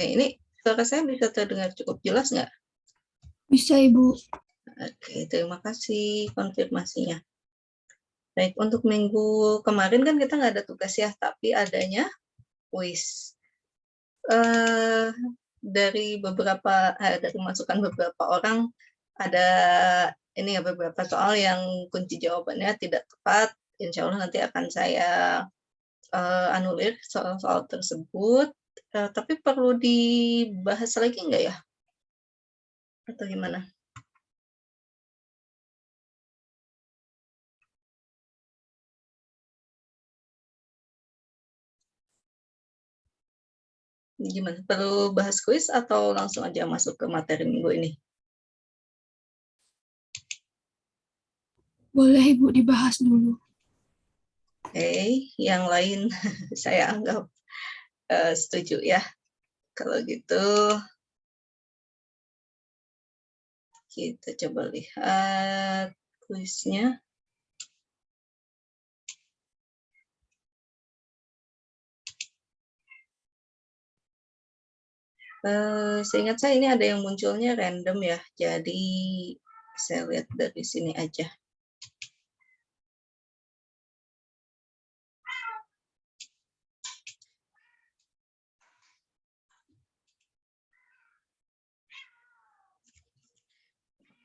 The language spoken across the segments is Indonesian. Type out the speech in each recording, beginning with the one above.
Ini suara saya bisa terdengar cukup jelas nggak? Bisa, Ibu. Oke, terima kasih konfirmasinya. Baik, untuk minggu kemarin kan kita nggak ada tugas ya, tapi adanya kuis. Dari masukan beberapa orang, ada ini ya beberapa soal yang kunci jawabannya tidak tepat. Insya Allah nanti akan saya anulir soal-soal tersebut. Tapi perlu dibahas lagi nggak ya? Atau gimana? Gimana? Perlu bahas kuis atau langsung aja masuk ke materi minggu ini? Boleh Ibu dibahas dulu. Oke, yang lain saya anggap setuju ya. Kalau gitu, kita coba lihat kuisnya. Seingat saya ini ada yang munculnya random ya, jadi saya lihat dari sini aja.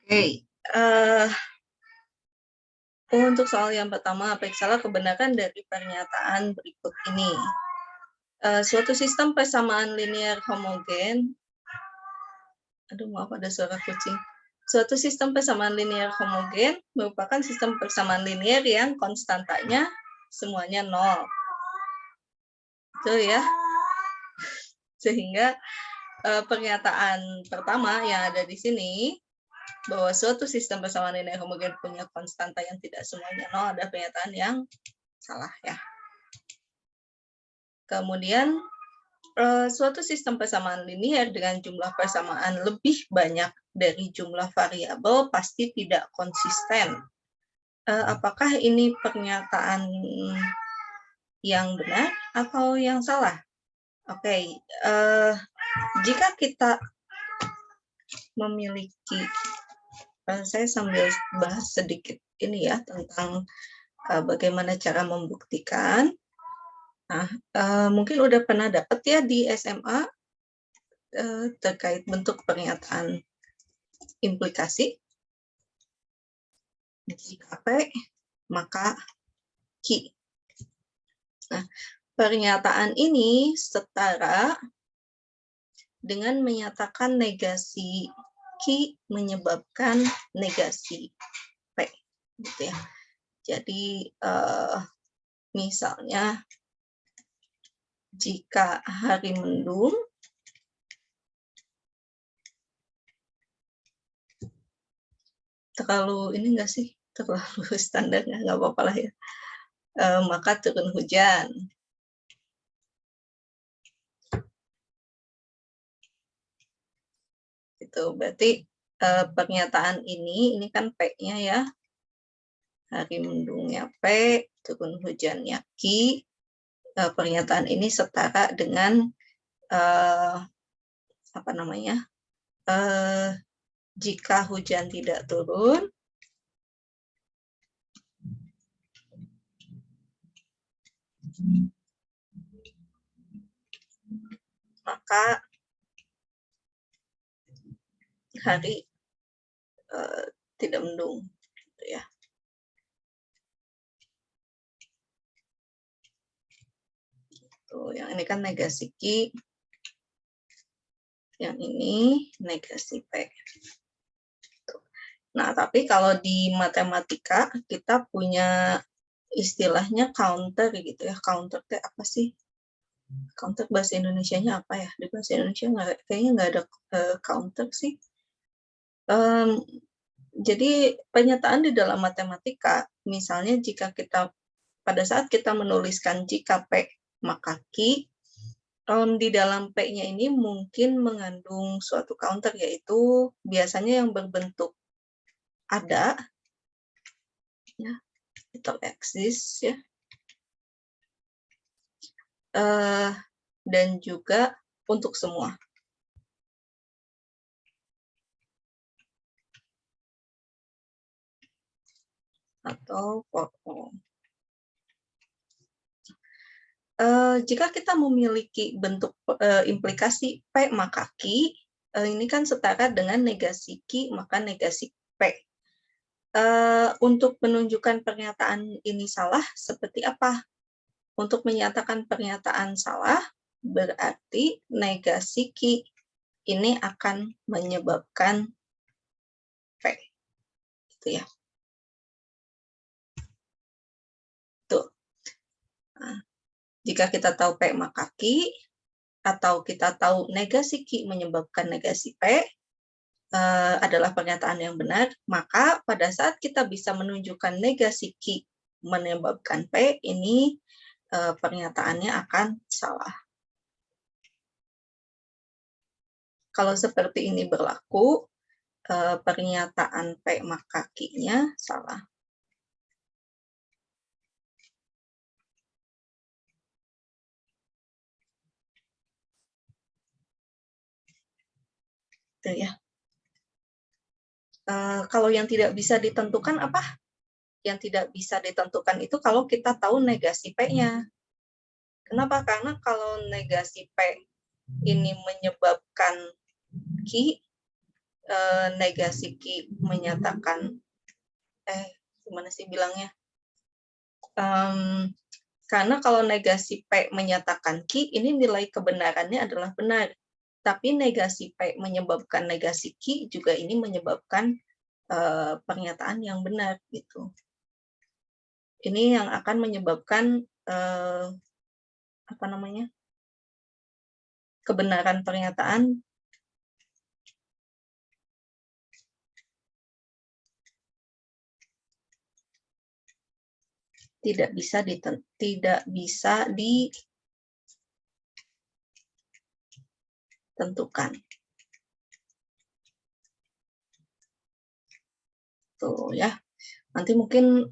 Oke, untuk soal yang pertama, periksalah kebenaran dari pernyataan berikut ini. Suatu sistem persamaan linear homogen, aduh maaf ada suara kucing. Suatu sistem persamaan linear homogen merupakan sistem persamaan linear yang konstantanya semuanya 0. Betul ya? Sehingga pernyataan pertama yang ada di sini, bahwa suatu sistem persamaan linear homogen punya konstanta yang tidak semuanya 0, ada pernyataan yang salah ya. Kemudian, suatu sistem persamaan linear dengan jumlah persamaan lebih banyak dari jumlah variabel pasti tidak konsisten. Apakah ini pernyataan yang benar atau yang salah? Oke, jika kita memiliki, saya sambil bahas sedikit ini ya tentang bagaimana cara membuktikan. Nah, mungkin udah pernah dapat ya di SMA terkait bentuk pernyataan implikasi. Jika P, maka Q. Nah, pernyataan ini setara dengan menyatakan negasi Q menyebabkan negasi P. Gitu ya. Jadi, misalnya, jika hari mendung, terlalu ini enggak sih? Terlalu standar nggak apa-apa lah ya. Maka turun hujan. Itu berarti pernyataan ini kan P-nya ya. Hari mendungnya P, turun hujannya Q. Pernyataan ini setara dengan apa namanya? Jika hujan tidak turun, maka hari tidak mendung, gitu ya. Tuh, yang ini kan negasi Q, yang ini negasi P. Nah, tapi kalau di matematika kita punya istilahnya counter gitu ya. Counter itu apa sih? Counter bahasa Indonesianya apa ya? Di bahasa Indonesia kayaknya nggak ada counter sih. Jadi pernyataan di dalam matematika, misalnya jika kita pada saat kita menuliskan jika P maka Q, di dalam P-nya ini mungkin mengandung suatu counter, yaitu biasanya yang berbentuk ada, ya, atau eksis, ya, dan juga untuk semua. atau for all. Jika kita memiliki bentuk implikasi P maka Q, ini kan setara dengan negasi Q maka negasi P. Untuk menunjukkan pernyataan ini salah, seperti apa? Untuk menyatakan pernyataan salah, berarti negasi Q ini akan menyebabkan P. Itu ya. Tuh. Nah, jika kita tahu P maka Q, atau kita tahu negasi Q menyebabkan negasi P, adalah pernyataan yang benar, maka pada saat kita bisa menunjukkan negasi Q menyebabkan P, ini pernyataannya akan salah. Kalau seperti ini berlaku, pernyataan P maka Q-nya salah. Itu ya. Kalau yang tidak bisa ditentukan apa? Yang tidak bisa ditentukan itu kalau kita tahu negasi P-nya. Kenapa? Karena kalau negasi P ini menyebabkan Q, negasi Q menyatakan, gimana sih bilangnya? Karena kalau negasi P menyatakan Q, ini nilai kebenarannya adalah benar. Tapi negasi P menyebabkan negasi Q juga ini menyebabkan pernyataan yang benar gitu. Ini yang akan menyebabkan kebenaran pernyataan tidak bisa ditentukan. Tuh ya. Nanti mungkin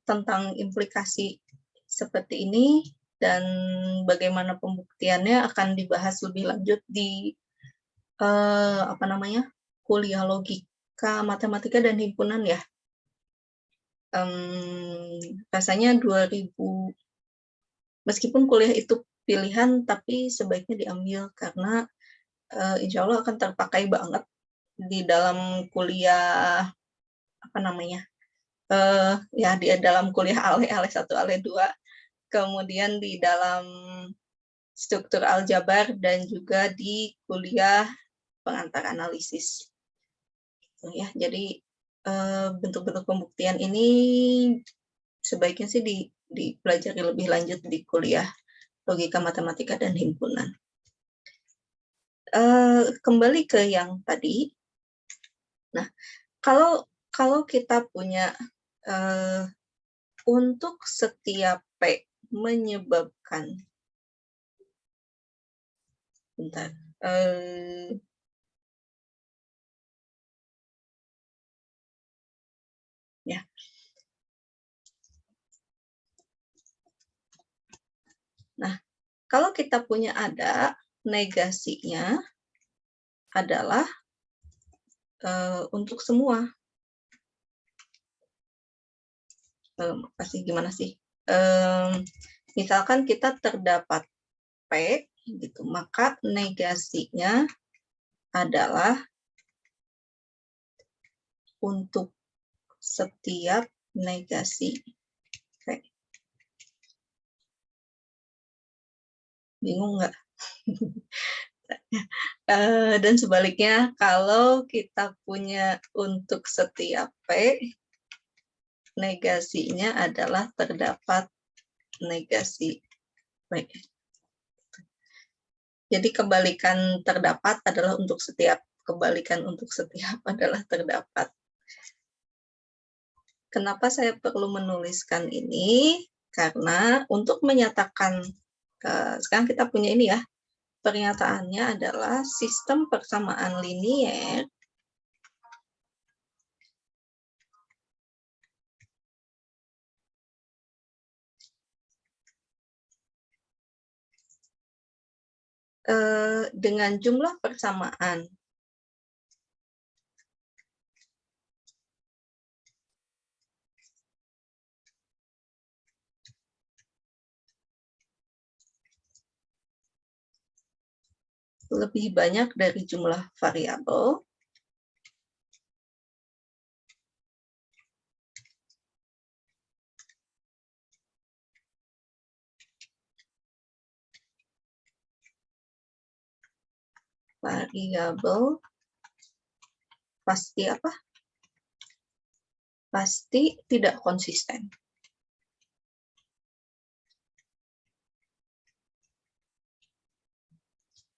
tentang implikasi seperti ini dan bagaimana pembuktiannya akan dibahas lebih lanjut di kuliah logika matematika dan himpunan ya. Rasanya 2000, meskipun kuliah itu pilihan tapi sebaiknya diambil karena insya Allah akan terpakai banget di dalam kuliah di dalam kuliah ALE 1, ALE 2, kemudian di dalam struktur aljabar dan juga di kuliah pengantar analisis. Ya, jadi bentuk-bentuk pembuktian ini sebaiknya sih dipelajari lebih lanjut di kuliah logika matematika dan himpunan. Kembali ke yang tadi. Nah, kalau kita punya untuk setiap P menyebabkan ya. Nah, kalau kita punya ada negasinya adalah untuk semua. Gimana sih? Misalkan kita terdapat P, gitu, maka negasinya adalah untuk setiap negasi P. Bingung nggak? Dan sebaliknya, kalau kita punya untuk setiap P, negasinya adalah terdapat negasi P. Jadi kebalikan terdapat adalah untuk setiap, kebalikan untuk setiap adalah terdapat. Kenapa saya perlu menuliskan ini? Karena untuk menyatakan, sekarang kita punya ini ya, pernyataannya adalah sistem persamaan linier dengan jumlah persamaan lebih banyak dari jumlah variabel. Variabel pasti apa? Pasti tidak konsisten.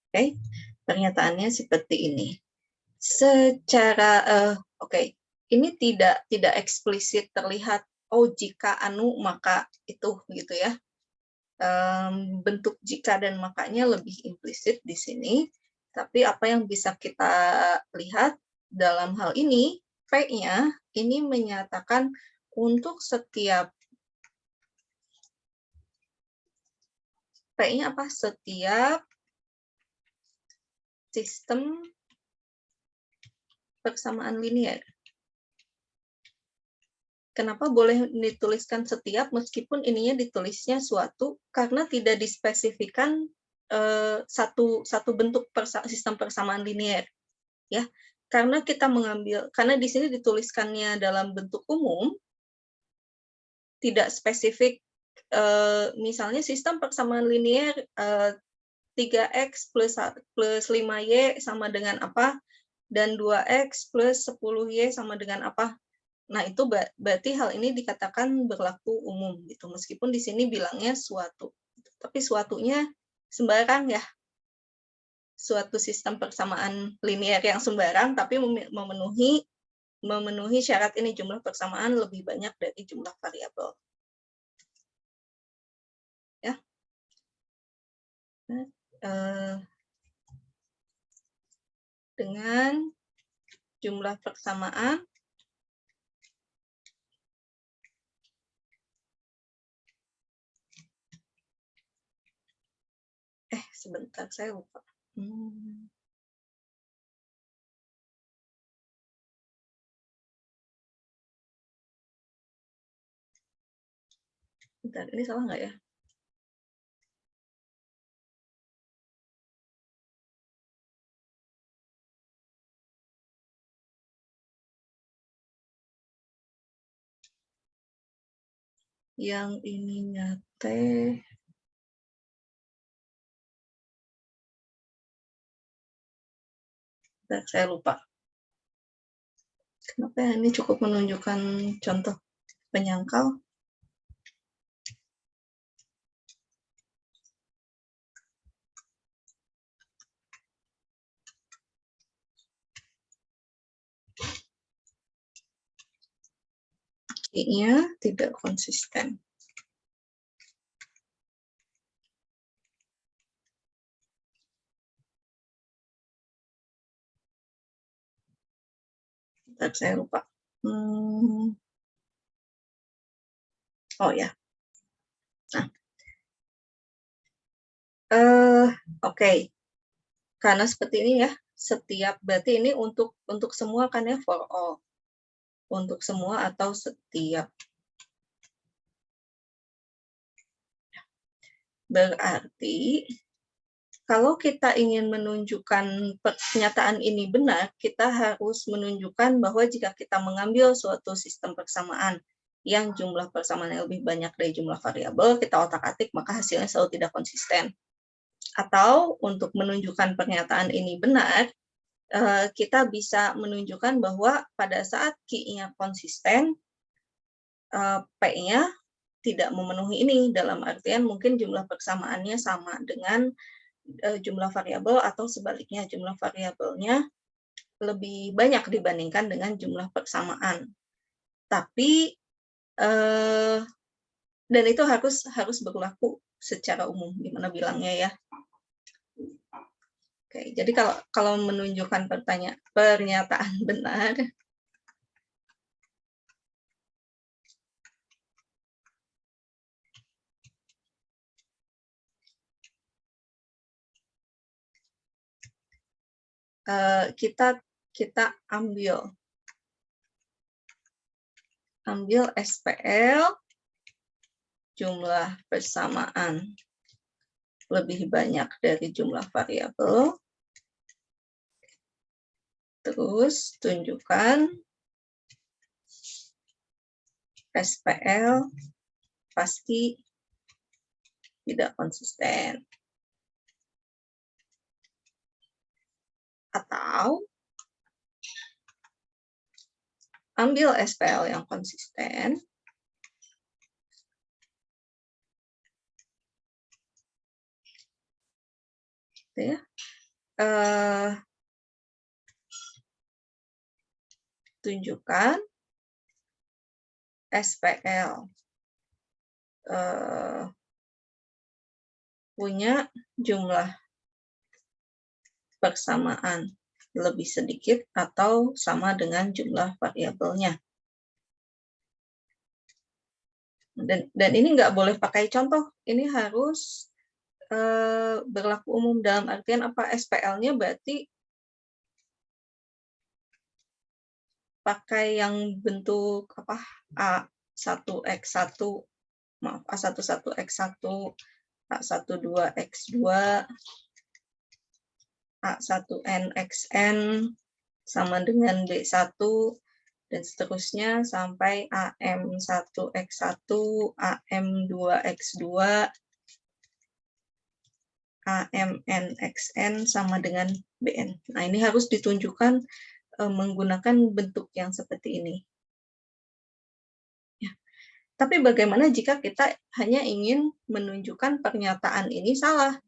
Oke, pernyataannya seperti ini. Secara ini tidak eksplisit terlihat. Oh, jika anu maka itu, gitu ya. Bentuk jika dan makanya lebih implisit di sini. Tapi apa yang bisa kita lihat dalam hal ini, P-nya ini menyatakan untuk setiap P-nya apa? Setiap sistem persamaan linear. Kenapa boleh dituliskan setiap meskipun ininya ditulisnya suatu? Karena tidak dispesifikan satu bentuk sistem persamaan linear, ya. Karena di sini dituliskannya dalam bentuk umum, tidak spesifik. Misalnya sistem persamaan linear 3x plus 5y sama dengan apa, dan 2x plus 10y sama dengan apa. Nah, itu berarti hal ini dikatakan berlaku umum, gitu. Meskipun di sini bilangnya suatu. Tapi suatunya sembarang ya. Suatu sistem persamaan linear yang sembarang, tapi memenuhi syarat ini, jumlah persamaan lebih banyak dari jumlah variabel. Ya. Dengan jumlah persamaan sebentar, saya lupa. Bentar, ini salah nggak ya? Yang ininya teh saya lupa. Kenapa ya? Ini cukup menunjukkan contoh penyangkal. Q-nya tidak konsisten. Bentar, saya lupa. Oh ya. Nah, oke. Karena seperti ini ya, setiap berarti ini untuk semua kan ya, for all. Untuk semua atau setiap. Berarti kalau kita ingin menunjukkan pernyataan ini benar, kita harus menunjukkan bahwa jika kita mengambil suatu sistem persamaan yang jumlah persamaannya lebih banyak dari jumlah variabel, kita otak-atik, maka hasilnya selalu tidak konsisten. Atau untuk menunjukkan pernyataan ini benar, kita bisa menunjukkan bahwa pada saat Q-nya konsisten, P-nya tidak memenuhi ini, dalam artian mungkin jumlah persamaannya sama dengan jumlah variabel, atau sebaliknya jumlah variabelnya lebih banyak dibandingkan dengan jumlah persamaan. Tapi dan itu harus berlaku secara umum, gimana bilangnya ya. Oke, jadi kalau menunjukkan pernyataan benar, kita ambil SPL jumlah persamaan lebih banyak dari jumlah variabel, Terus tunjukkan SPL pasti tidak konsisten. Atau ambil SPL yang konsisten, gitu ya. Tunjukkan SPL punya jumlah persamaan lebih sedikit atau sama dengan jumlah variabelnya. Dan ini nggak boleh pakai contoh, ini harus berlaku umum. Dalam artian apa? SPL-nya berarti pakai yang bentuk apa? A1X1, maaf, A11X1, A12X2, A1NXN sama dengan B1, dan seterusnya sampai AM1X1, AM2X2, AMNXN sama dengan BN. Nah, ini harus ditunjukkan menggunakan bentuk yang seperti ini. Ya. Tapi bagaimana jika kita hanya ingin menunjukkan pernyataan ini salah?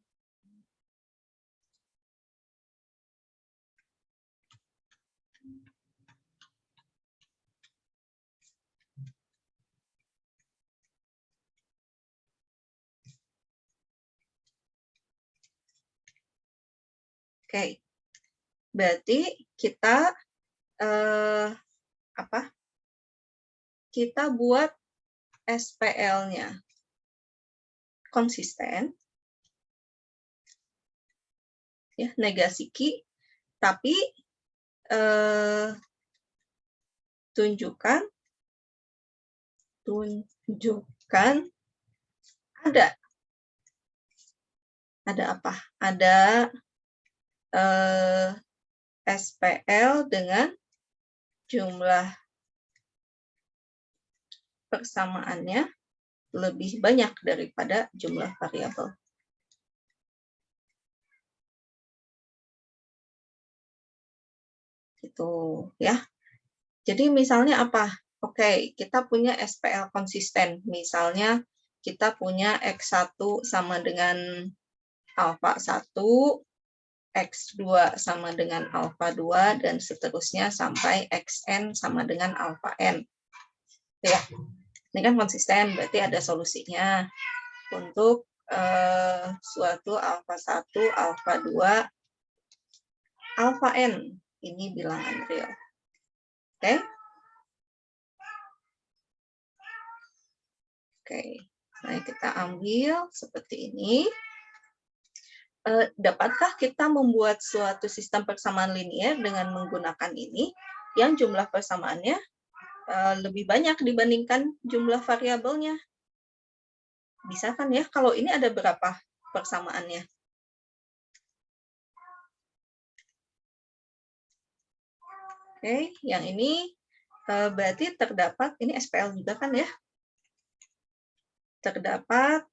Oke, berarti kita kita buat SPL-nya konsisten, ya, negasi Q, tapi tunjukkan ada apa? Ada SPL dengan jumlah persamaannya lebih banyak daripada jumlah variabel. Gitu ya. Jadi misalnya apa? Oke, kita punya SPL konsisten. Misalnya kita punya X1 sama dengan alfa 1, X2 sama dengan alfa 2, dan seterusnya sampai Xn sama dengan alfa n. Ya, ini kan konsisten, berarti ada solusinya untuk suatu alfa 1, alfa 2, alfa n. Ini bilangan real. Oke? Oke, nah kita ambil seperti ini. Dapatkah kita membuat suatu sistem persamaan linier dengan menggunakan ini yang jumlah persamaannya lebih banyak dibandingkan jumlah variabelnya? Bisa kan ya? Kalau ini ada berapa persamaannya? Oke, yang ini berarti terdapat, ini SPL juga kan ya? Terdapat,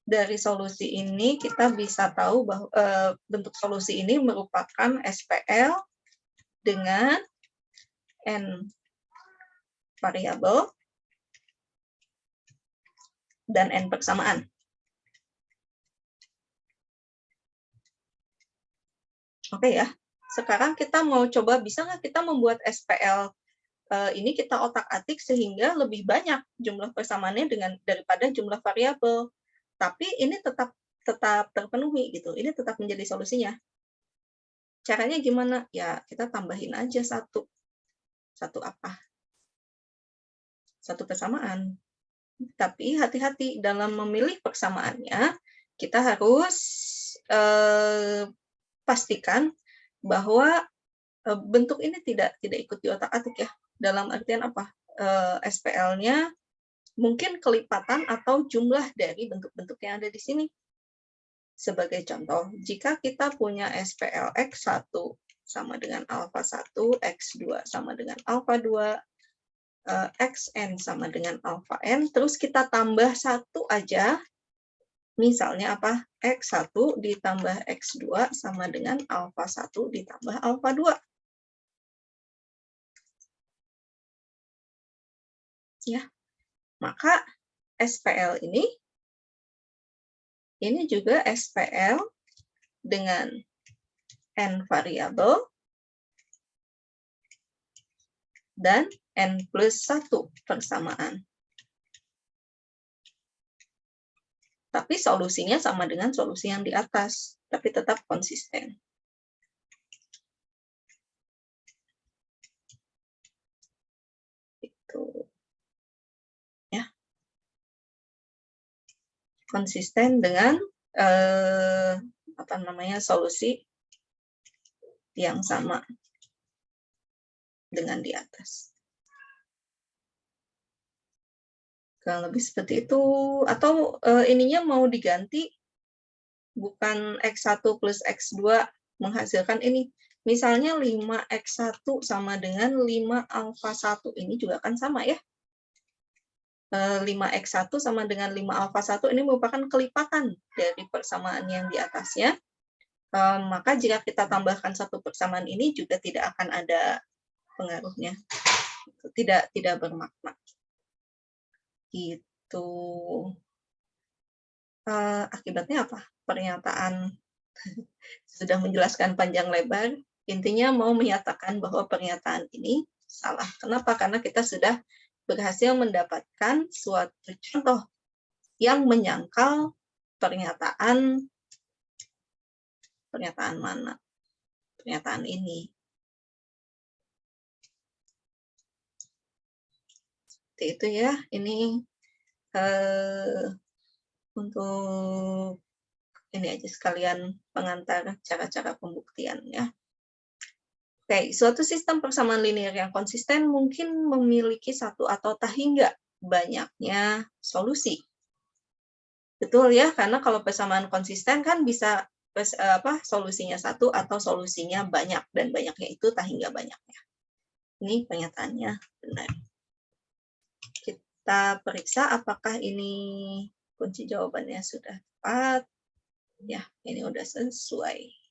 dari solusi ini kita bisa tahu bahwa bentuk solusi ini merupakan SPL dengan N variabel dan N persamaan. Oke ya, sekarang kita mau coba, bisa nggak kita membuat SPL ini kita otak-atik sehingga lebih banyak jumlah persamaannya daripada jumlah variabel. Tapi ini tetap terpenuhi gitu. Ini tetap menjadi solusinya. Caranya gimana? Ya, kita tambahin aja satu apa? Satu persamaan. Tapi hati-hati dalam memilih persamaannya, kita harus pastikan bahwa bentuk ini tidak ikut di otak-atik ya. Dalam artian apa? SPL-nya mungkin kelipatan atau jumlah dari bentuk-bentuk yang ada di sini. Sebagai contoh, jika kita punya SPL X1 sama dengan alfa 1, X2 sama dengan alfa 2, Xn sama dengan alfa n, terus kita tambah satu aja, misalnya apa? X1 ditambah X2 sama dengan alfa 1 ditambah alfa 2. Ya, maka SPL ini juga SPL dengan n variabel dan n plus 1 persamaan. Tapi solusinya sama dengan solusi yang di atas, tapi tetap konsisten. Itu. Ya. Konsisten dengan solusi yang sama dengan di atas. Kurang lebih seperti itu. Atau ininya mau diganti, bukan X1 plus X2 menghasilkan ini. Misalnya 5X1 sama dengan 5 alfa 1. Ini juga kan sama ya. 5X1 sama dengan 5 alfa 1 ini merupakan kelipatan dari persamaan yang di atasnya. Maka jika kita tambahkan satu persamaan ini juga tidak akan ada pengaruhnya. Tidak bermakna. Gitu. Akibatnya apa? Pernyataan sudah menjelaskan panjang lebar, intinya mau menyatakan bahwa pernyataan ini salah. Kenapa? Karena kita sudah berhasil mendapatkan suatu contoh yang menyangkal pernyataan mana? Pernyataan ini. Seperti itu ya. Ini untuk ini aja sekalian pengantar cara-cara pembuktian ya. Oke, suatu sistem persamaan linear yang konsisten mungkin memiliki satu atau tak hingga banyaknya solusi. Betul ya, karena kalau persamaan konsisten kan bisa solusinya satu atau solusinya banyak, dan banyaknya itu tak hingga banyaknya. Ini pernyataannya benar. Kita periksa apakah ini kunci jawabannya sudah tepat. Ya, ini udah sesuai.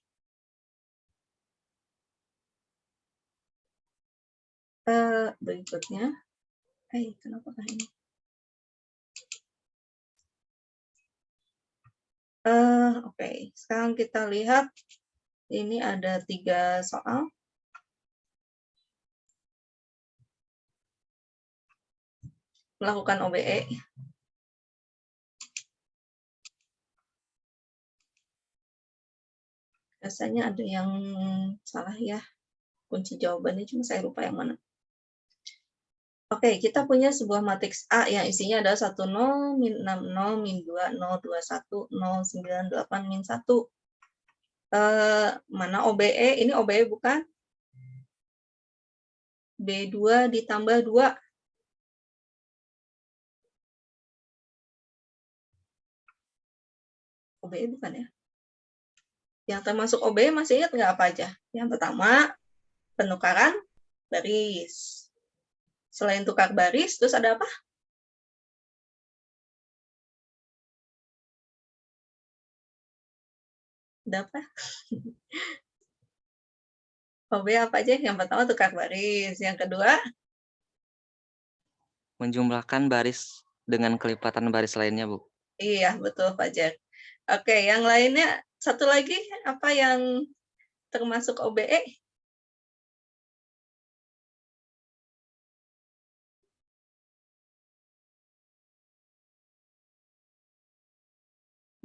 Berikutnya, kenapa ini? Oke, sekarang kita lihat ini ada 3 soal. Melakukan OBE. Rasanya ada yang salah ya. Kunci jawabannya cuma saya lupa yang mana. Oke, kita punya sebuah matriks A yang isinya adalah 10, min 60, min 2, 0, 21, 0, 98, min 1. Mana OBE? Ini OBE bukan? B2 ditambah 2. OBE bukan ya? Yang termasuk OBE masih ingat nggak apa aja? Yang pertama, penukaran baris. Selain tukar baris, terus ada apa? Ada apa? OB apa aja? Yang pertama tukar baris. Yang kedua? Menjumlahkan baris dengan kelipatan baris lainnya, Bu. Iya, betul, Fajar. Oke, yang lainnya, satu lagi, apa yang termasuk OBE?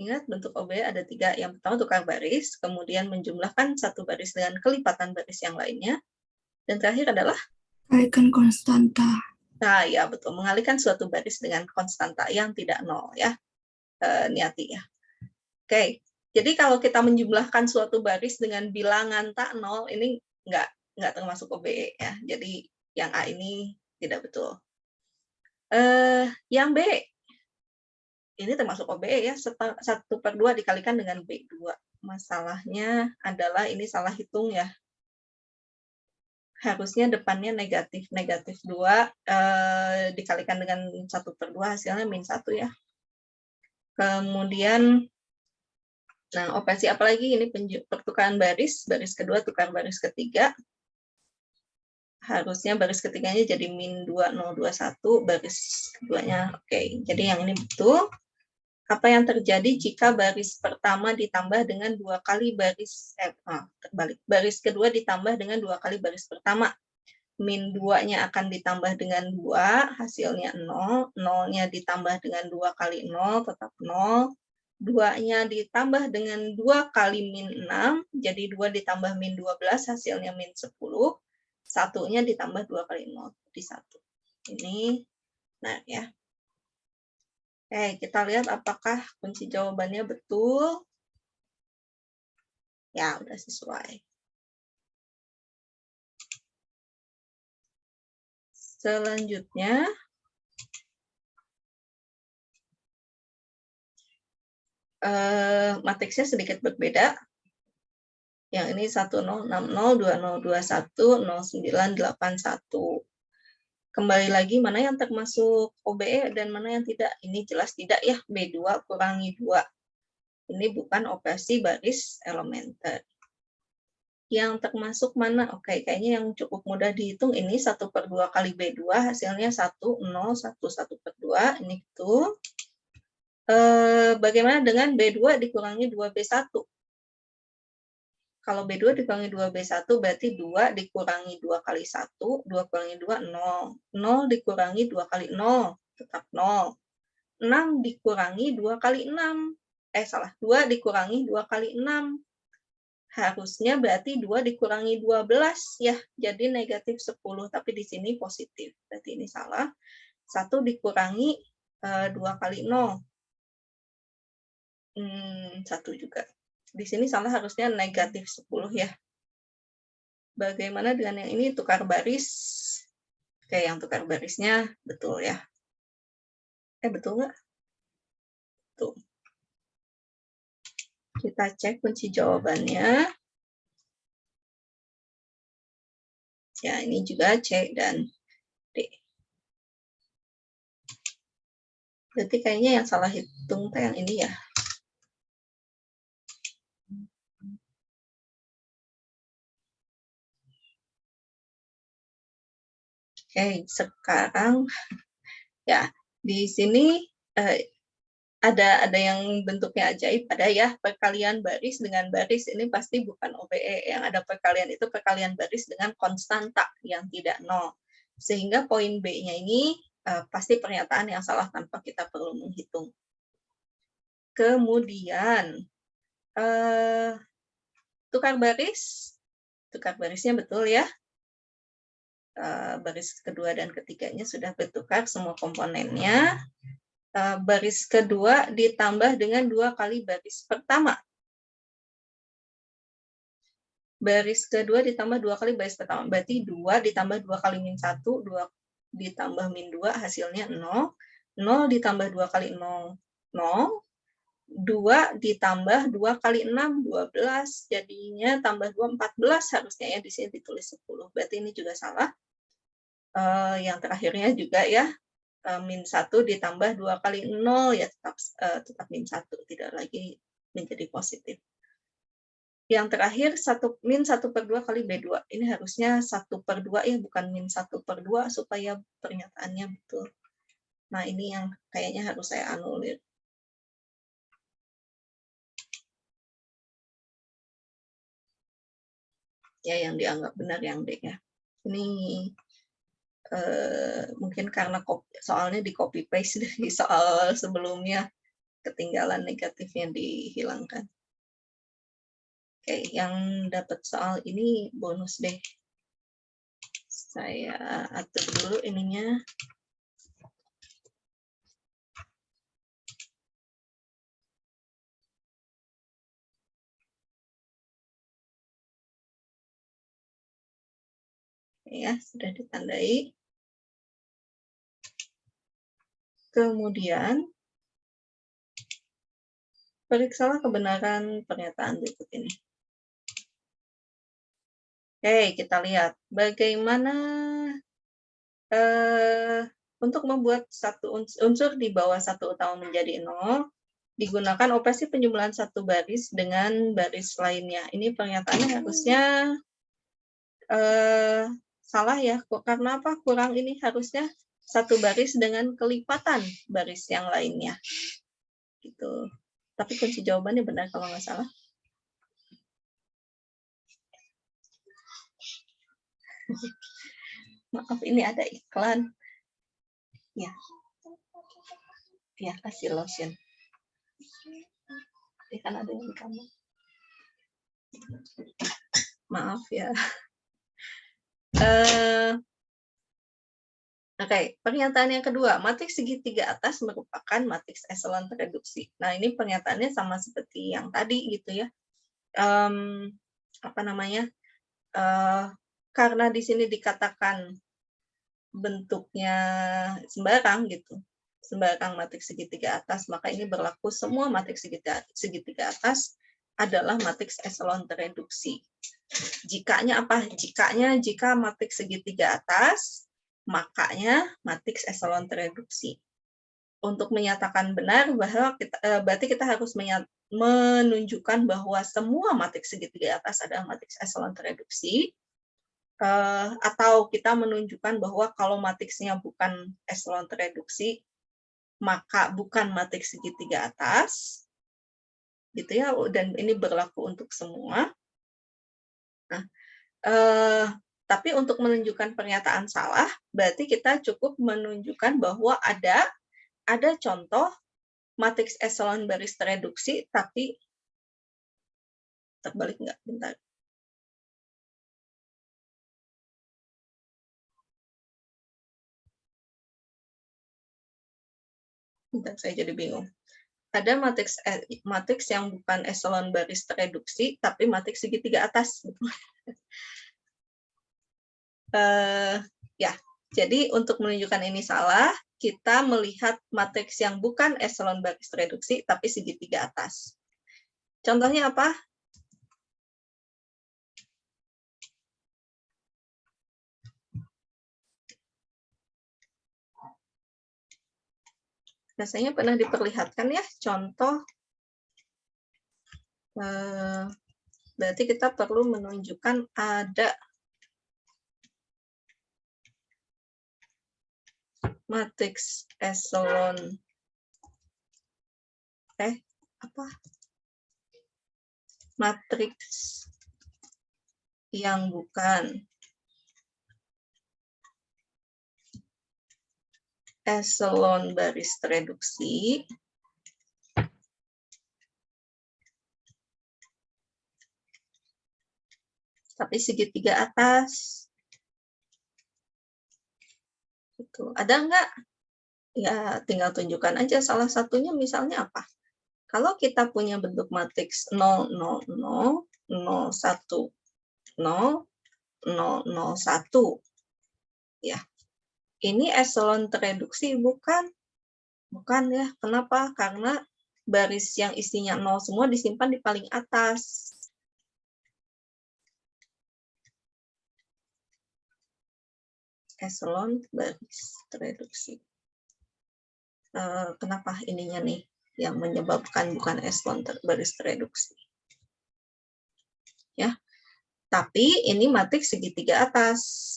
Ingat, bentuk OBE ada 3. Yang pertama tukar baris, kemudian menjumlahkan satu baris dengan kelipatan baris yang lainnya, dan terakhir adalah? Kalikan konstanta. Nah, ya betul, mengalihkan suatu baris dengan konstanta yang tidak nol ya, Niati ya. Oke, jadi kalau kita menjumlahkan suatu baris dengan bilangan tak nol, ini nggak termasuk OBE ya. Jadi yang A ini tidak betul. Yang B, ini termasuk OBE ya, 1/2 dikalikan dengan B2. Masalahnya adalah ini salah hitung ya. Harusnya depannya negatif 2 dikalikan dengan 1/2 hasilnya -1 ya. Kemudian, nah operasi apa lagi ini pertukaran baris kedua tukar baris ketiga. Harusnya baris ketiganya jadi -2021, baris keduanya oke. Jadi yang ini betul. Apa yang terjadi jika baris pertama ditambah dengan 2 kali baris terbalik. Baris kedua ditambah dengan 2 kali baris pertama. -2-nya akan ditambah dengan 2, hasilnya 0. 0-nya ditambah dengan 2 kali 0, tetap 0. 2-nya ditambah dengan 2 kali -6, jadi 2 ditambah -12, hasilnya -10. 1-nya ditambah 2 kali 0, jadi 1. Ini benar ya. Oke, kita lihat apakah kunci jawabannya betul. Ya, udah sesuai. Selanjutnya, matriksnya sedikit berbeda. Yang ini 1060, 2021, 0981. Kembali lagi, mana yang termasuk OBE dan mana yang tidak? Ini jelas tidak ya, B2 kurangi 2. Ini bukan operasi baris elementer. Yang termasuk mana? Oke, kayaknya yang cukup mudah dihitung ini 1/2 kali B2, hasilnya 1, 0, 1, 1/2. Ini betul. Bagaimana dengan B2 dikurangi 2B1? Kalau B2 dikurangi 2B1 berarti 2 dikurangi 2 kali 1, 2 kurangi 2, 0. 0 dikurangi 2 kali 0, tetap 0. 6 dikurangi 2 kali 6. 2 dikurangi 2 kali 6. Harusnya berarti 2 dikurangi 12 ya, jadi negatif 10, tapi di sini positif. Berarti ini salah. 1 dikurangi 2 kali 0. 1 juga. Di sini salah, harusnya negatif 10 ya. Bagaimana dengan yang ini tukar baris? Oke, yang tukar barisnya betul ya. Betul nggak? Betul. Kita cek kunci jawabannya. Ya, ini juga C dan D. Berarti kayaknya yang salah hitung yang ini ya. Oke, sekarang ya di sini ada yang bentuknya ajaib, ada ya perkalian baris dengan baris, ini pasti bukan OBE. Yang ada perkalian itu perkalian baris dengan konstanta yang tidak 0. Sehingga poin B-nya ini pasti pernyataan yang salah tanpa kita perlu menghitung. Kemudian tukar barisnya betul ya. Baris kedua dan ketiganya sudah bertukar semua komponennya. Baris kedua ditambah dengan 2 kali baris pertama. Baris kedua ditambah 2 kali baris pertama. Berarti 2 ditambah 2 kali -1, 2 ditambah -2, hasilnya 0. 0 ditambah 2 kali 0, 0. 2 ditambah 2 kali 6, 12. Jadinya tambah 2, 14 harusnya ya, di sini ditulis 10. Berarti ini juga salah. Yang terakhirnya juga ya, -1 ditambah 2 kali 0 ya tetap -1, tidak lagi menjadi positif. Yang terakhir -1/2 kali B2. Ini harusnya 1/2 ya, bukan -1/2 supaya pernyataannya betul. Nah, ini yang kayaknya harus saya anulir. Ya, yang dianggap benar yang D ya. Ini mungkin karena soalnya di copy paste dari soal sebelumnya, ketinggalan negatifnya dihilangkan. Oke, yang dapat soal ini bonus deh. Saya atur dulu ininya. Ya, sudah ditandai. Kemudian Periksalah kebenaran pernyataan berikut ini. Oke, kita lihat bagaimana untuk membuat satu unsur di bawah satu utama menjadi 0, digunakan operasi penjumlahan satu baris dengan baris lainnya. Ini pernyataannya harusnya salah ya, karena apa? Kurang ini harusnya satu baris dengan kelipatan baris yang lainnya. Gitu. Tapi kunci jawabannya benar kalau nggak salah. Maaf, ini ada iklan. Ya. Ya, kasih lotion. Ini kan ada yang di kamar. Maaf ya. Oke, pernyataan yang kedua, matriks segitiga atas merupakan matriks eselon tereduksi. Nah, ini pernyataannya sama seperti yang tadi gitu ya. Apa namanya? Karena di sini dikatakan bentuknya sembarang gitu, sembarang matriks segitiga atas, maka ini berlaku semua matriks segitiga atas adalah matriks eselon tereduksi. Jikanya apa? Jika matriks segitiga atas, makanya matriks eselon tereduksi. Untuk menyatakan benar bahwa berarti kita harus menunjukkan bahwa semua matriks segitiga atas adalah matriks eselon tereduksi, atau kita menunjukkan bahwa kalau matriksnya bukan eselon tereduksi, maka bukan matriks segitiga atas, gitu ya. Dan ini berlaku untuk semua. Nah, tapi untuk menunjukkan pernyataan salah, berarti kita cukup menunjukkan bahwa ada contoh matriks eselon baris tereduksi, tapi terbalik nggak? Bentar. Bentar, saya jadi bingung. Ada matriks yang bukan eselon baris tereduksi, tapi matriks segitiga atas. Ya, jadi untuk menunjukkan ini salah, kita melihat matriks yang bukan eselon baris tereduksi, tapi segitiga atas. Contohnya apa? Biasanya pernah diperlihatkan ya, contoh. Berarti kita perlu menunjukkan ada matriks eselon matriks yang bukan eselon baris tereduksi, tapi segitiga atas. Gitu. Ada nggak? Ya, tinggal tunjukkan aja salah satunya, misalnya apa? Kalau kita punya bentuk matriks 0, 0, 0, 0, 1, 0, 0, 0, 1. Ya. Ini eselon tereduksi bukan? Bukan ya. Kenapa? Karena baris yang isinya 0 semua disimpan di paling atas. Eselon baris tereduksi. Kenapa ininya nih yang menyebabkan bukan eselon baris tereduksi? Ya, tapi ini matriks segitiga atas.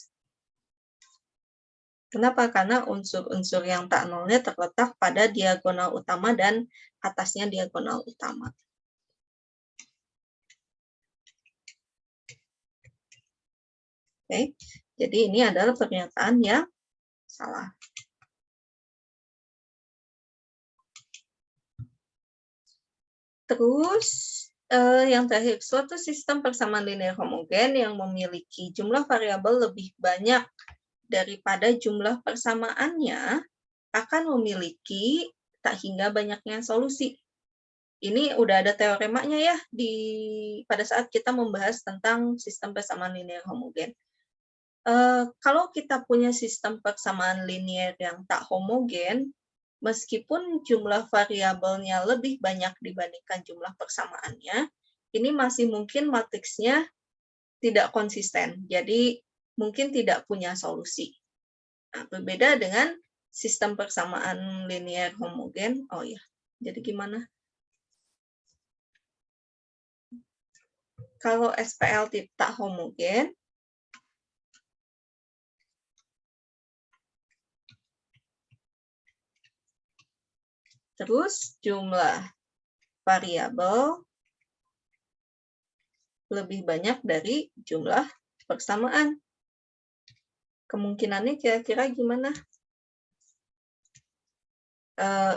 Kenapa? Karena unsur-unsur yang tak nolnya terletak pada diagonal utama dan atasnya diagonal utama. Oke, jadi ini adalah pernyataan yang salah. Terus yang terakhir, suatu sistem persamaan linear homogen yang memiliki jumlah variabel lebih banyak daripada jumlah persamaannya akan memiliki tak hingga banyaknya solusi. Ini udah ada teoremanya ya pada saat kita membahas tentang sistem persamaan linear homogen. Kalau kita punya sistem persamaan linear yang tak homogen, meskipun jumlah variabelnya lebih banyak dibandingkan jumlah persamaannya, ini masih mungkin matriksnya tidak konsisten. Jadi mungkin tidak punya solusi. Nah, berbeda dengan sistem persamaan linear homogen. Oh ya, jadi gimana? Kalau SPL tak homogen, terus jumlah variabel lebih banyak dari jumlah persamaan. Kemungkinannya kira-kira gimana?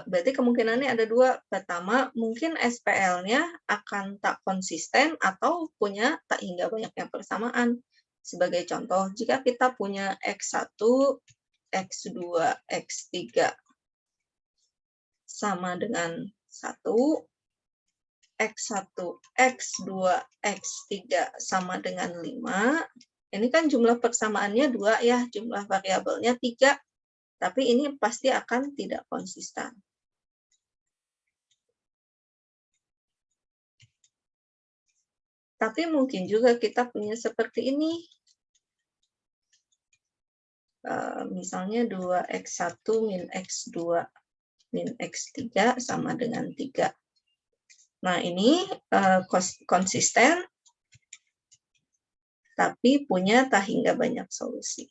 Berarti kemungkinannya ada dua. Pertama, mungkin SPL-nya akan tak konsisten atau punya tak hingga banyaknya persamaan. Sebagai contoh, jika kita punya X1, X2, X3 sama dengan 1, X1, X2, X3 sama dengan 5, ini kan jumlah persamaannya 2 ya, jumlah variabelnya 3. Tapi ini pasti akan tidak konsisten. Tapi mungkin juga kita punya seperti ini. Misalnya 2x1 min x2 min x3 sama dengan 3. Nah, ini konsisten, tapi punya tak hingga banyak solusi.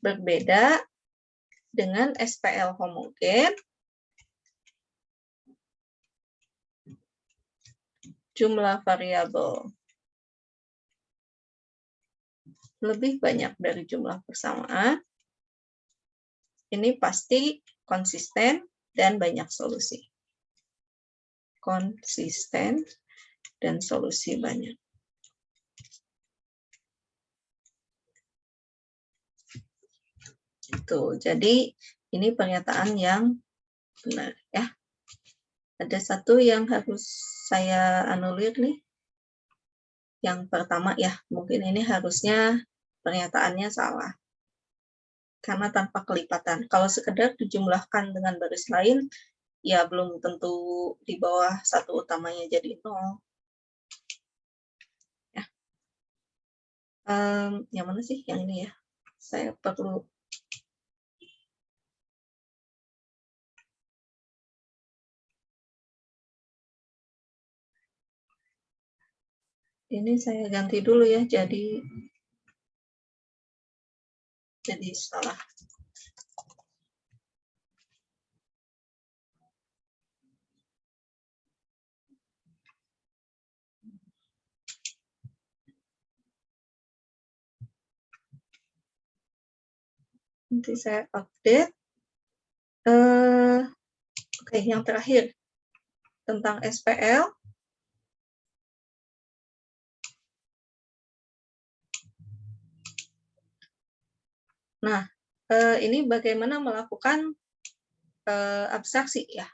Berbeda dengan SPL homogen, jumlah variabel lebih banyak dari jumlah persamaan, ini pasti konsisten dan banyak solusi. Konsisten dan solusi banyak. Itu. Jadi ini pernyataan yang benar ya. Ada satu yang harus saya anulir nih. Yang pertama ya, mungkin ini harusnya pernyataannya salah. Karena tanpa kelipatan. Kalau sekedar dijumlahkan dengan baris lain, ya belum tentu di bawah satu utamanya jadi 0. Ya. Yang mana sih? Yang ini ya. Saya perlu ini saya ganti dulu ya, jadi salah. Nanti saya update. Oke, yang terakhir tentang SPL. Nah, ini bagaimana melakukan abstraksi ya.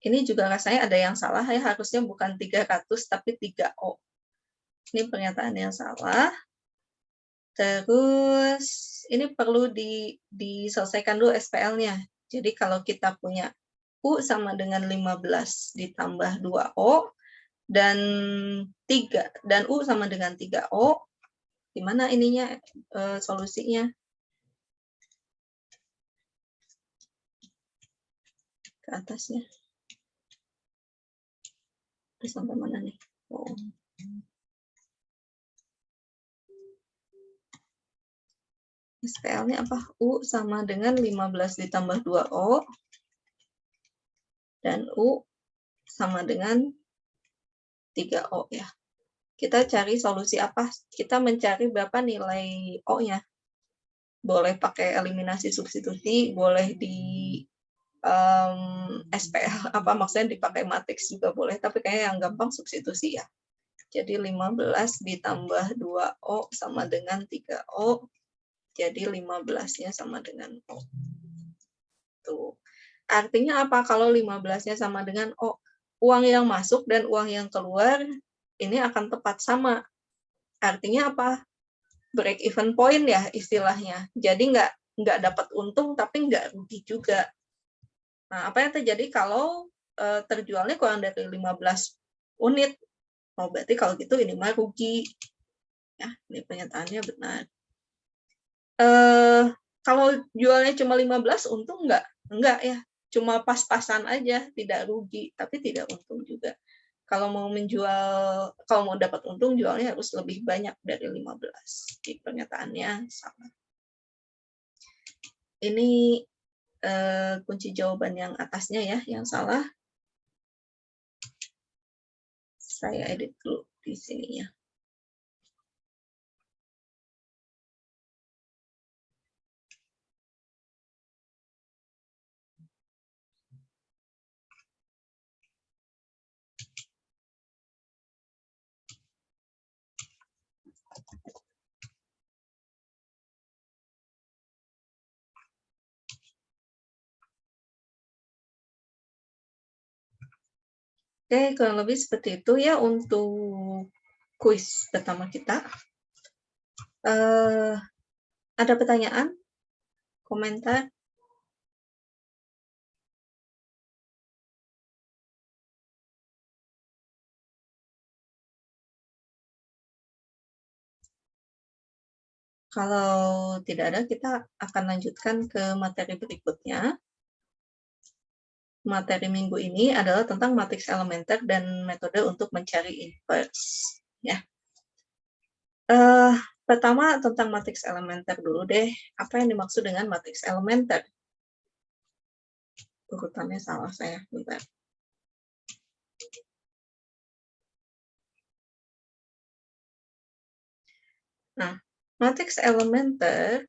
Ini juga rasanya ada yang salah ya, harusnya bukan 300 tapi 3O. Ini pernyataan yang salah. Terus ini perlu diselesaikan dulu SPL-nya. Jadi kalau kita punya U sama dengan 15 ditambah 2O dan U sama dengan 3O, gimana ininya solusinya? Ke atasnya. Sampai mana nih? Oh. SPL-nya apa? U sama dengan 15 ditambah 2O. Dan U sama dengan 3O ya. Kita cari solusi apa? Kita mencari berapa nilai O-nya. Boleh pakai eliminasi substitusi, boleh di SPL, apa maksudnya dipakai matriks juga boleh, tapi kayaknya yang gampang substitusi ya. Jadi 15 ditambah 2O sama dengan 3O, jadi 15-nya sama dengan O. Tuh. Artinya apa kalau 15-nya sama dengan O? Uang yang masuk dan uang yang keluar ini akan tepat sama. Artinya apa? Break even point ya istilahnya. Jadi nggak dapat untung tapi nggak rugi juga. Nah, apa yang terjadi kalau terjualnya kurang dari 15 unit? Oh, berarti kalau gitu ini mah rugi. Ya, ini pernyataannya benar. Kalau jualnya cuma 15 untung nggak? Enggak ya. Cuma pas-pasan aja, tidak rugi, tapi tidak untung juga. Kalau mau dapat untung jualnya harus lebih banyak dari 15. Di pernyataannya sama. Ini kunci jawaban yang atasnya ya, yang salah. Saya edit dulu di sininya. Oke, kurang lebih seperti itu ya untuk kuis pertama kita. Ada pertanyaan? Komentar? Kalau tidak ada, kita akan lanjutkan ke materi berikutnya. Materi minggu ini adalah tentang matriks elementer dan metode untuk mencari inverse. Ya. Pertama tentang matriks elementer dulu deh. Apa yang dimaksud dengan matriks elementer? Urutannya salah saya, bentar. Nah, matriks elementer,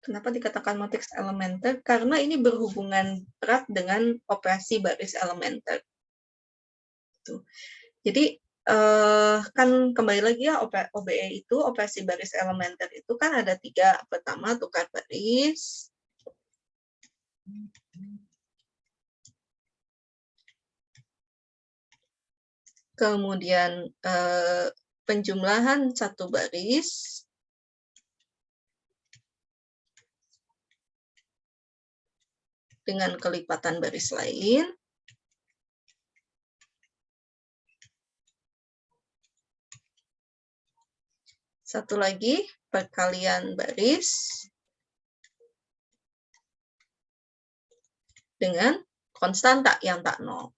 kenapa dikatakan matriks elementer? Karena ini berhubungan erat dengan operasi baris elementer. Jadi, kan kembali lagi ya, OBE itu, operasi baris elementer itu kan ada 3. Pertama, tukar baris. Kemudian penjumlahan satu baris. Dengan kelipatan baris lain. Satu lagi, perkalian baris dengan konstanta yang tak nol.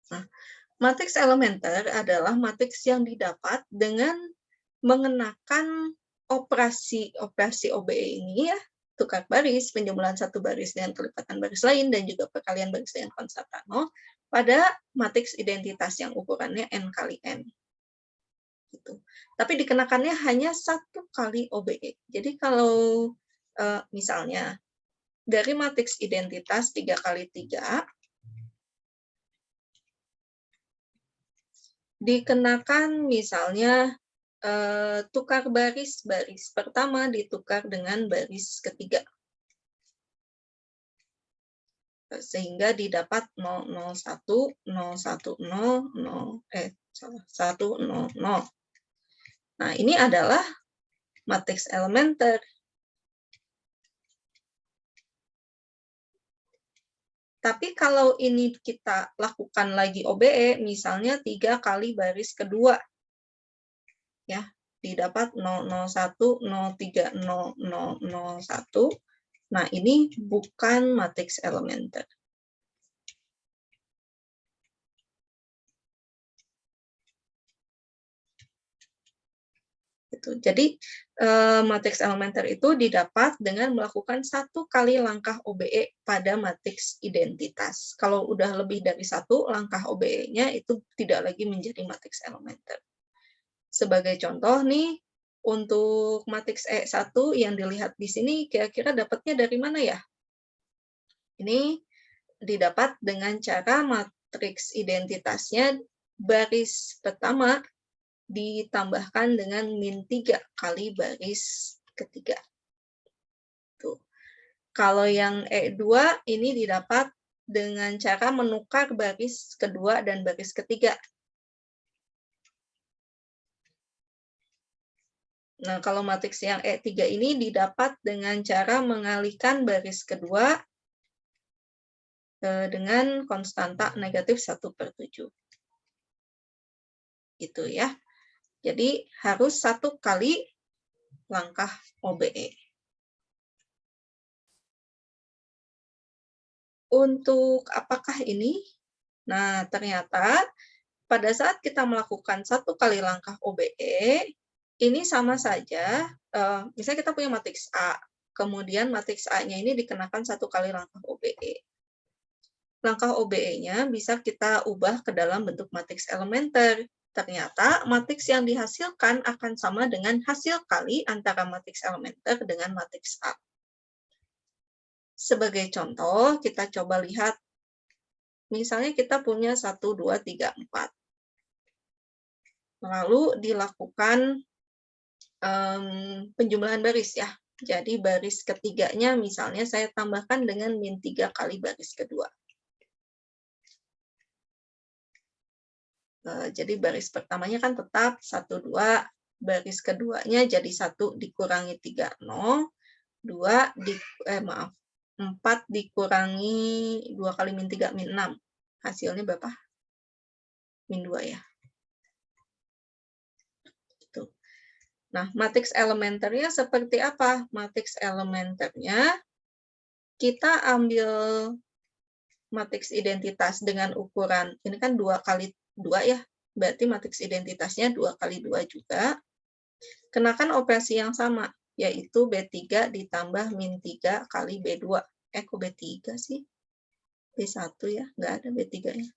Nah, matriks elementer adalah matriks yang didapat dengan mengenakan operasi OBE ini ya, tukar baris, penjumlahan satu baris dengan kelipatan baris lain, dan juga perkalian baris dengan konstanta nol pada matriks identitas yang ukurannya n kali n. Gitu. Tapi dikenakannya hanya 1 kali OBE. Jadi kalau misalnya dari matriks identitas 3 kali 3, dikenakan misalnya tukar baris pertama ditukar dengan baris ketiga. Sehingga didapat 001, 010, 100. Nah, ini adalah matriks elementer. Tapi kalau ini kita lakukan lagi OBE, misalnya 3 kali baris kedua, ya, didapat 001, 03, 0001. Nah, ini bukan matriks elementer. Jadi, matriks elementer itu didapat dengan melakukan 1 kali langkah OBE pada matriks identitas. Kalau udah lebih dari 1 langkah OBE-nya itu tidak lagi menjadi matriks elementer. Sebagai contoh nih, untuk matriks E1 yang dilihat di sini, kira-kira dapatnya dari mana ya? Ini didapat dengan cara matriks identitasnya baris pertama ditambahkan dengan min 3 kali baris ketiga. Tuh. Kalau yang E2 ini didapat dengan cara menukar baris kedua dan baris ketiga. Nah, kalau matriks yang E3 ini didapat dengan cara mengalihkan baris kedua dengan konstanta negatif 1/7. Gitu ya. Jadi harus 1 kali langkah OBE. Untuk apakah ini? Nah, ternyata pada saat kita melakukan 1 kali langkah OBE, ini sama saja, misalnya kita punya matriks A, kemudian matriks A-nya ini dikenakan 1 kali langkah OBE. Langkah OBE-nya bisa kita ubah ke dalam bentuk matriks elementer. Ternyata matriks yang dihasilkan akan sama dengan hasil kali antara matriks elementer dengan matriks A. Sebagai contoh, kita coba lihat, misalnya kita punya 1, 2, 3, 4. Lalu dilakukan penjumlahan baris ya. Jadi baris ketiganya misalnya saya tambahkan dengan -3 kali baris kedua. Jadi baris pertamanya kan tetap 1, 2, baris keduanya jadi 1 dikurangi 3, 0, 4 dikurangi 2 kali -3, -6. Hasilnya berapa? -2 ya. Nah, matriks elementernya seperti apa? Matriks elementernya, kita ambil matriks identitas dengan ukuran, ini kan 2 kali 2 ya, berarti matriks identitasnya 2 kali 2 juga. Kenakan operasi yang sama, yaitu B3 ditambah -3 kali B2. Kok B3 sih? B1 ya, nggak ada B3-nya.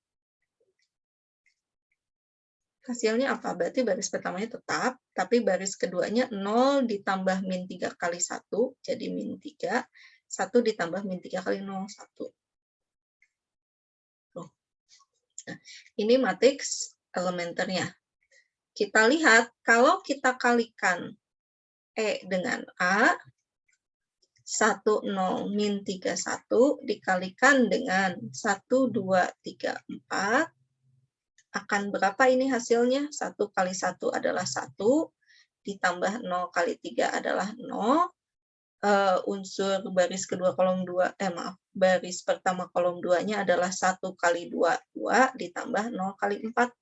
Hasilnya apa? Berarti baris pertamanya tetap, tapi baris keduanya 0 ditambah -3 kali 1, jadi -3, 1 ditambah -3 kali 0, 1. Nah, ini matriks elementernya. Kita lihat, kalau kita kalikan E dengan A, 1, 0, -3, 1, dikalikan dengan 1, 2, 3, 4, akan berapa ini hasilnya? 1 kali 1 adalah 1, ditambah 0 kali 3 adalah 0, unsur baris kedua kolom 2, baris pertama kolom 2-nya adalah 1 kali 2, 2, ditambah 0 kali 4.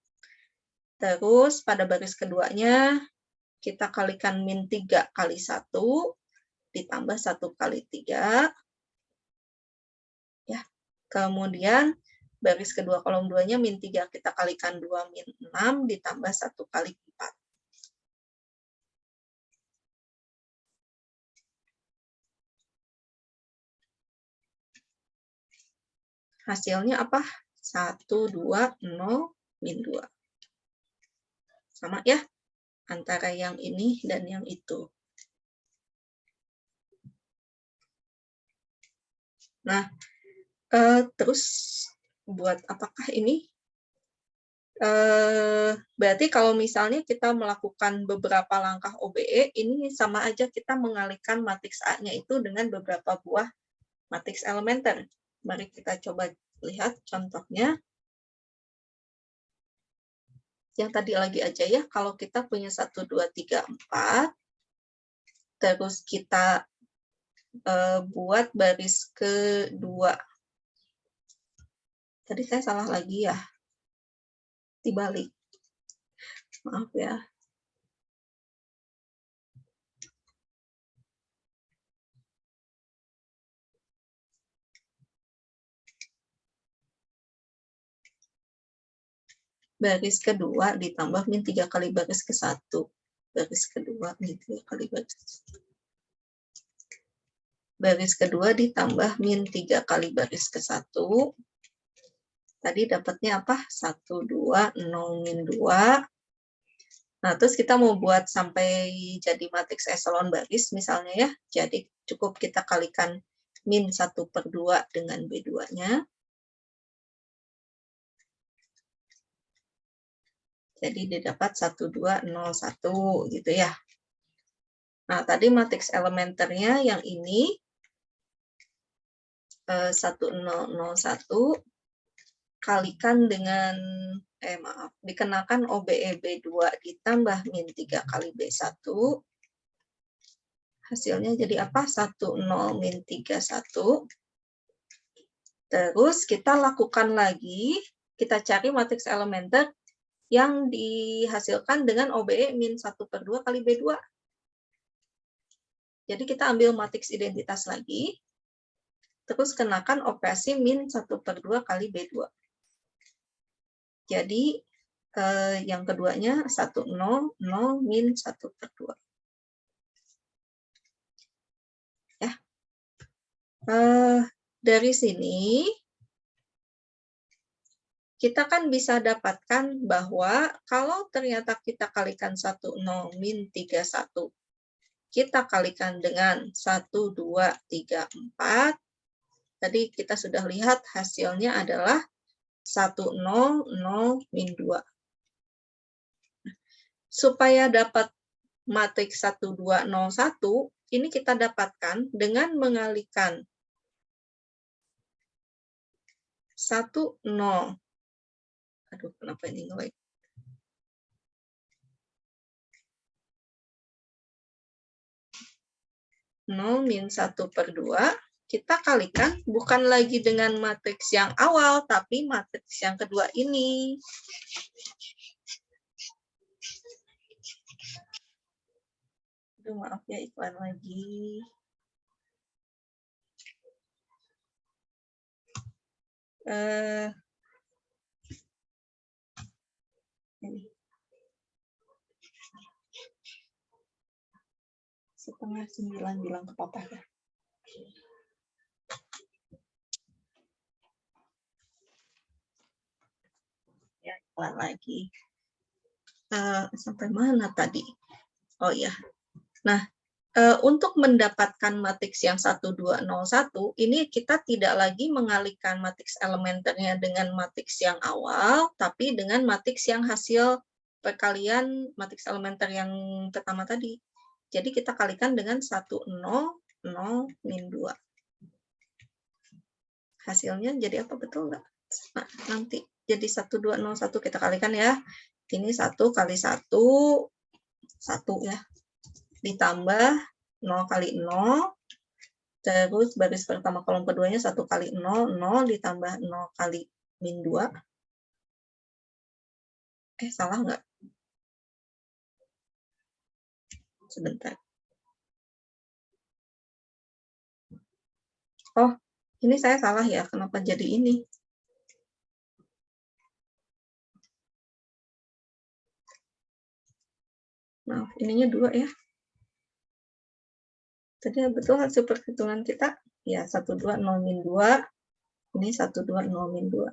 Terus pada baris keduanya, kita kalikan -3 kali 1, ditambah 1 kali 3. Ya. Kemudian baris kedua kolom 2-nya -3 kita kalikan 2 -6 ditambah 1 kali 4. Hasilnya apa? 1, 2, 0, -2. Sama ya, antara yang ini dan yang itu. Nah, terus buat apakah ini? Berarti kalau misalnya kita melakukan beberapa langkah OBE, ini sama aja kita mengalihkan matriks A-nya itu dengan beberapa buah matriks elementer. Mari kita coba lihat contohnya. Yang tadi lagi aja ya, kalau kita punya 1, 2, 3, 4, terus kita buat baris kedua. Tadi saya salah lagi ya. Dibalik. Maaf ya. Baris kedua ditambah -3 kali baris ke-1. Baris kedua -3 kali baris ke-1. Baris kedua ditambah -3 kali baris ke-1. Tadi dapatnya apa? 1, 2, 0, -2. Nah, terus kita mau buat sampai jadi matriks eselon baris misalnya ya. Jadi cukup kita kalikan -1/2 dengan B2-nya. Jadi didapat 1, 2, 0, 1 gitu ya. Nah, tadi matriks elementernya yang ini 1001 kalikan dengan dikenakan OBE B2 ditambah min 3 kali B1. Hasilnya jadi apa? 10 min 31. Terus kita lakukan lagi, kita cari matriks elementer yang dihasilkan dengan OBE min 1/2 kali B2. Jadi kita ambil matriks identitas lagi, terus kenakan operasi min 1/2 kali B2. Jadi yang keduanya 10, 0, min 1/2. Ya. Dari sini, kita kan bisa dapatkan bahwa kalau ternyata kita kalikan 10 min 31, kita kalikan dengan 1, 2, 3, 4, tadi kita sudah lihat hasilnya adalah 1, 0, 0, min 2. Supaya dapat matriks 1, 2, 0, 1, ini kita dapatkan dengan mengalihkan 1, 0. Aduh, kenapa ini nge-lag? min 1/2, kita kalikan bukan lagi dengan matriks yang awal, tapi matriks yang kedua ini. Aduh, maaf ya, iklan lagi. Ini. 8:30 bilang ke papa ya. Ya, iklan lagi. Sampai mana tadi? Oh ya. Nah, untuk mendapatkan matriks yang 1, 2, 0, 1, ini kita tidak lagi mengalihkan matriks elementernya dengan matriks yang awal, tapi dengan matriks yang hasil perkalian matriks elementer yang pertama tadi. Jadi kita kalikan dengan 1, 0, 0, min 2. Hasilnya jadi apa, betul nggak? Nah, nanti jadi 1, 2, 0, 1 kita kalikan ya. Ini 1 kali 1, 1 ya. Ditambah 0 kali 0. Terus baris pertama kolom keduanya 1 kali 0, 0 ditambah 0 kali min 2. Salah nggak? Sebentar. Oh, ini saya salah ya. Kenapa jadi ini? Maaf, ininya 2 ya. Tadi betul hasil perhitungan kita? Ya, 1, 2, 0, min 2. Ini 1, 2, 0, min 2.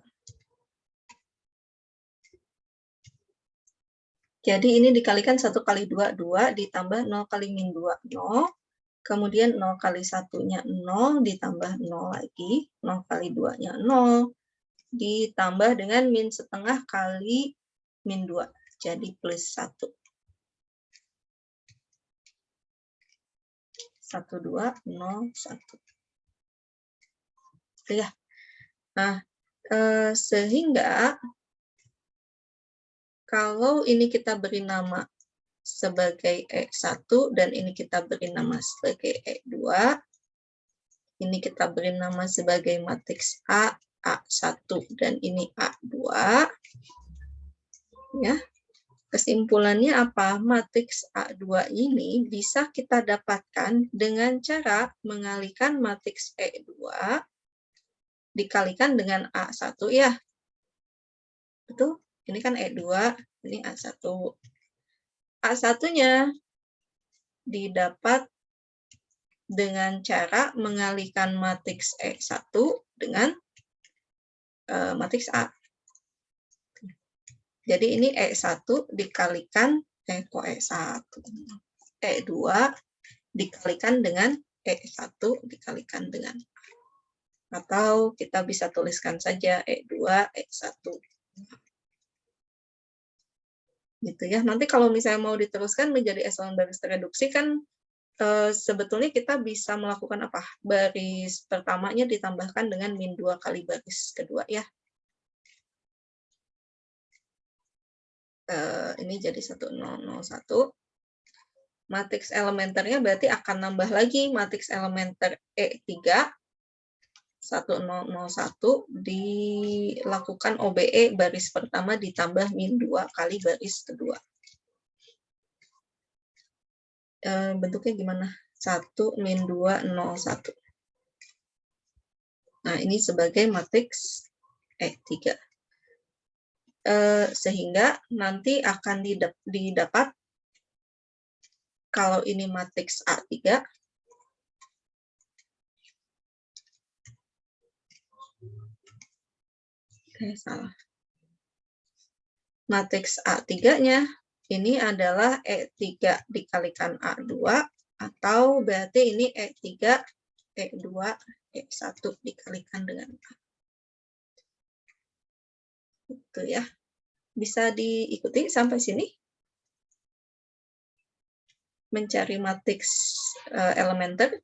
Jadi ini dikalikan 1 kali 2, 2, ditambah 0 kali min 2, 0. Kemudian 0 kali 1-nya 0, ditambah 0 lagi. 0 kali 2-nya 0. Ditambah dengan min setengah kali min 2. Jadi plus 1. 1, 2, 0, 1. Ya. Nah, sehingga kalau ini kita beri nama sebagai E1 dan ini kita beri nama sebagai E2, ini kita beri nama sebagai matriks A, A1 dan ini A2. Ya. Kesimpulannya apa? Matriks A2 ini bisa kita dapatkan dengan cara mengalihkan matriks E2 dikalikan dengan A1 ya. Betul? Ini kan E2, ini A1. A1-nya didapat dengan cara mengalihkan matriks E1 dengan matriks A. Jadi ini E1 dikalikan, kok E1? E2 dikalikan dengan E1 dikalikan dengan A. Atau kita bisa tuliskan saja E2, E1. Gitu ya. Nanti kalau misalnya mau diteruskan menjadi eselon baris reduksi kan sebetulnya kita bisa melakukan apa? Baris pertamanya ditambahkan dengan min 2 kali baris kedua ya. Ini jadi 1001. Matriks elementernya berarti akan nambah lagi matriks elementer E3 1001 dilakukan OBE baris pertama ditambah min 2 kali baris kedua. Bentuknya gimana? 1 min 2 0 1. Nah, ini sebagai matriks E3. Sehingga nanti akan didapat kalau ini matriks A3, salah. Matriks A3-nya ini adalah E3 dikalikan A2, atau berarti ini E3, E2, E1 dikalikan dengan A. Itu ya. Bisa diikuti sampai sini? Mencari matriks elementer.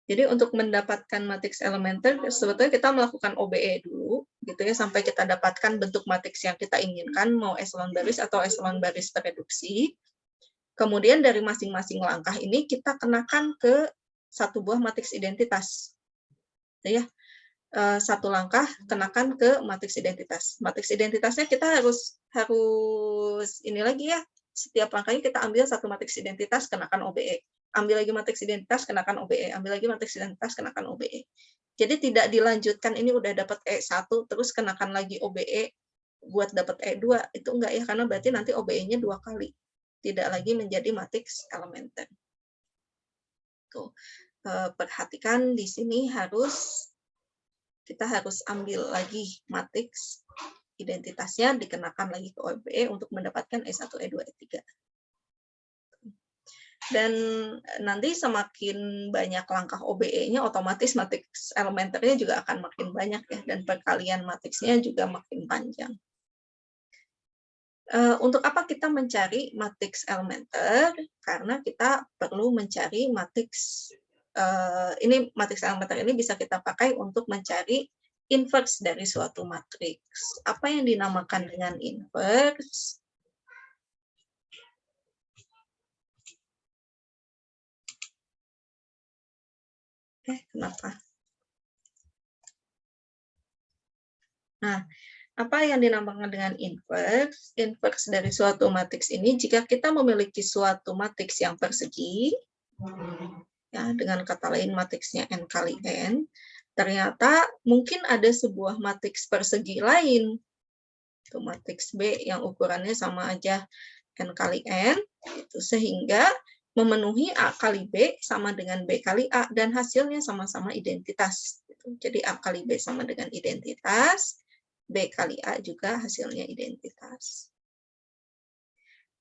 Jadi untuk mendapatkan matriks elementer, sebetulnya kita melakukan OBE dulu, gitu ya, sampai kita dapatkan bentuk matriks yang kita inginkan, mau eselon baris atau eselon baris tereduksi. Kemudian dari masing-masing langkah ini kita kenakan ke satu buah matriks identitas. Ya, satu langkah kenakan ke matriks identitas. Matriks identitasnya kita harus ini lagi ya. Setiap langkahnya kita ambil satu matriks identitas kenakan OBE. Ambil lagi matriks identitas kenakan OBE. Ambil lagi matriks identitas kenakan OBE. Jadi tidak dilanjutkan ini udah dapat E1 terus kenakan lagi OBE buat dapat E2, itu enggak ya, karena berarti nanti OBE-nya 2 kali. Tidak lagi menjadi matriks elementer. Tuh. Perhatikan di sini kita harus ambil lagi matriks identitasnya, dikenakan lagi ke OBE untuk mendapatkan E1, E2, E3. Dan nanti semakin banyak langkah OBE-nya, otomatis matriks elementernya juga akan makin banyak ya, dan perkalian matriksnya juga makin panjang. Untuk apa kita mencari matriks elementer? Karena kita perlu mencari matriks, ini matriks elementer ini bisa kita pakai untuk mencari inverse dari suatu matriks. Apa yang dinamakan dengan inverse? Kenapa? Nah, apa yang dinamakan dengan inverse? Inverse dari suatu matriks ini, jika kita memiliki suatu matriks yang persegi, ya, dengan kata lain matriksnya n kali n, ternyata mungkin ada sebuah matriks persegi lain, itu matriks B yang ukurannya sama aja n kali n, gitu, sehingga memenuhi A kali B sama dengan B kali A, dan hasilnya sama-sama identitas. Jadi A kali B sama dengan identitas, B kali A juga hasilnya identitas.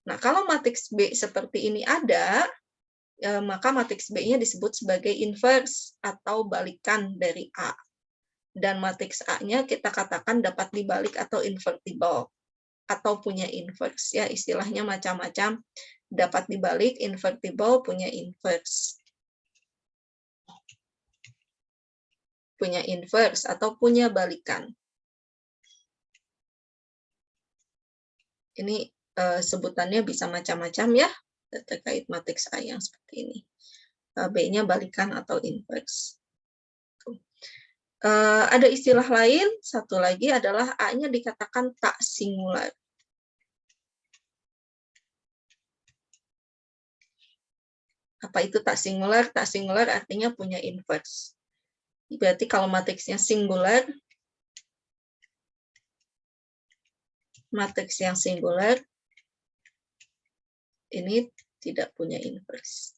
Nah, kalau matriks B seperti ini ada, maka matriks B-nya disebut sebagai inverse atau balikan dari A. Dan matriks A-nya kita katakan dapat dibalik atau invertible, atau punya inverse. Ya, istilahnya macam-macam. Dapat dibalik, invertible, punya inverse. Punya inverse atau punya balikan. Ini sebutannya bisa macam-macam ya, terkait matriks A yang seperti ini. B-nya balikan atau inverse. Ada istilah lain, satu lagi adalah A-nya dikatakan tak singular. Apa itu tak singular? Tak singular artinya punya inverse. Berarti kalau matriksnya singular, matriks yang singular ini tidak punya inverse.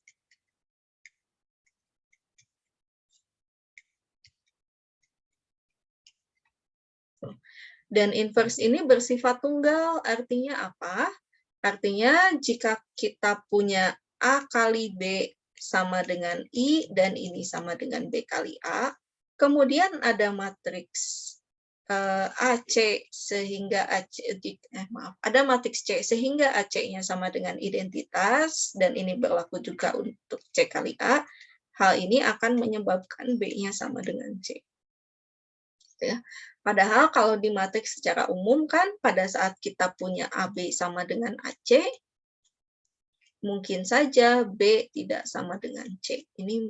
Dan inverse ini bersifat tunggal, artinya apa? Artinya jika kita punya A kali B sama dengan I, dan ini sama dengan B kali A, kemudian ada matriks AC sehingga ada matriks C sehingga AC-nya sama dengan identitas, dan ini berlaku juga untuk C kali A, hal ini akan menyebabkan B-nya sama dengan C. Ya. Padahal kalau di matriks secara umum kan pada saat kita punya AB sama dengan AC, mungkin saja B tidak sama dengan C. Ini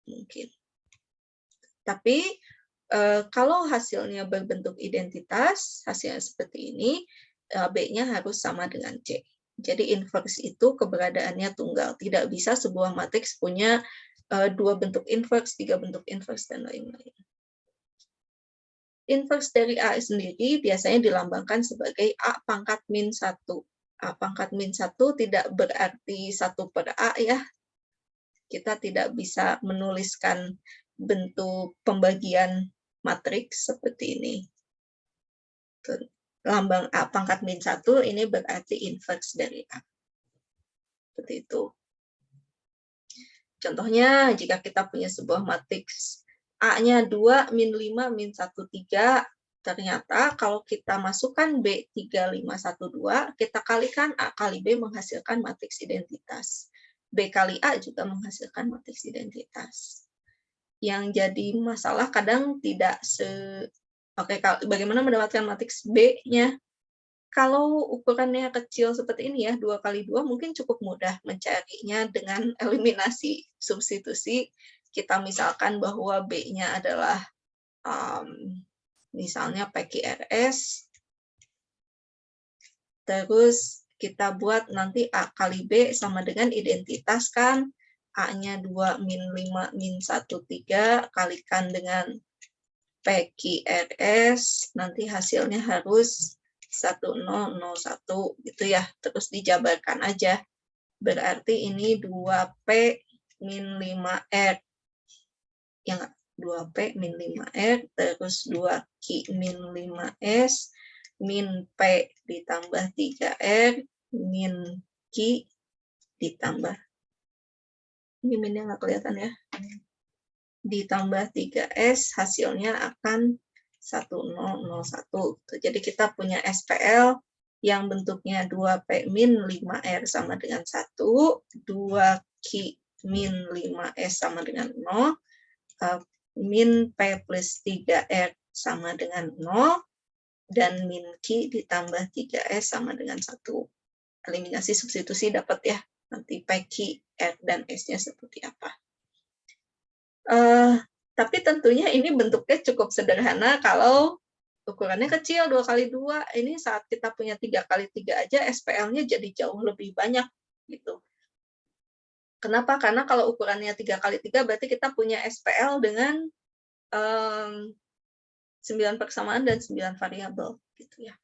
mungkin. Tapi kalau hasilnya berbentuk identitas, hasilnya seperti ini, B-nya harus sama dengan C. Jadi inverse itu keberadaannya tunggal. Tidak bisa sebuah matriks punya 2 bentuk inverse, 3 bentuk inverse, dan lain-lain. Inverse dari A sendiri biasanya dilambangkan sebagai A pangkat min 1. A pangkat min 1 tidak berarti 1 per A ya. Kita tidak bisa menuliskan bentuk pembagian matriks seperti ini. Lambang A pangkat min 1 ini berarti inverse dari A. Seperti itu. Contohnya, jika kita punya sebuah matriks A-nya 2, min 5, min 1, 3, ternyata kalau kita masukkan B 3, 5, 1, 2, kita kalikan A kali B menghasilkan matriks identitas. B kali A juga menghasilkan matriks identitas. Yang jadi masalah kadang tidak bagaimana mendapatkan matriks B-nya? Kalau ukurannya kecil seperti ini ya, 2 kali 2 mungkin cukup mudah mencarinya dengan eliminasi substitusi. Kita misalkan bahwa B-nya adalah misalnya PQRS, terus kita buat nanti A kali B sama dengan identitas kan, A-nya 2, min 5, min 1, 3, kalikan dengan PQRS, nanti hasilnya harus 1001 gitu ya, terus dijabarkan aja. Berarti ini 2P min 5R. Yang 2P min 5R, terus 2Q min 5S, min P ditambah 3R, min Q ditambah, ini minnya nggak kelihatan ya, ditambah 3S, hasilnya akan 1001. Jadi kita punya SPL yang bentuknya 2P min 5R sama dengan 1, 2Q min 5S sama dengan 0, min P plus 3R sama dengan 0, dan min Q ditambah 3S sama dengan 1. Eliminasi substitusi dapat ya, nanti PQ, R, dan S-nya seperti apa. Tapi tentunya ini bentuknya cukup sederhana kalau ukurannya kecil, 2 kali 2. Ini saat kita punya 3 kali 3 aja, SPL-nya jadi jauh lebih banyak. Gitu. Kenapa? Karena kalau ukurannya 3 kali 3, berarti kita punya SPL dengan 9 persamaan dan 9 variabel. Gitu ya.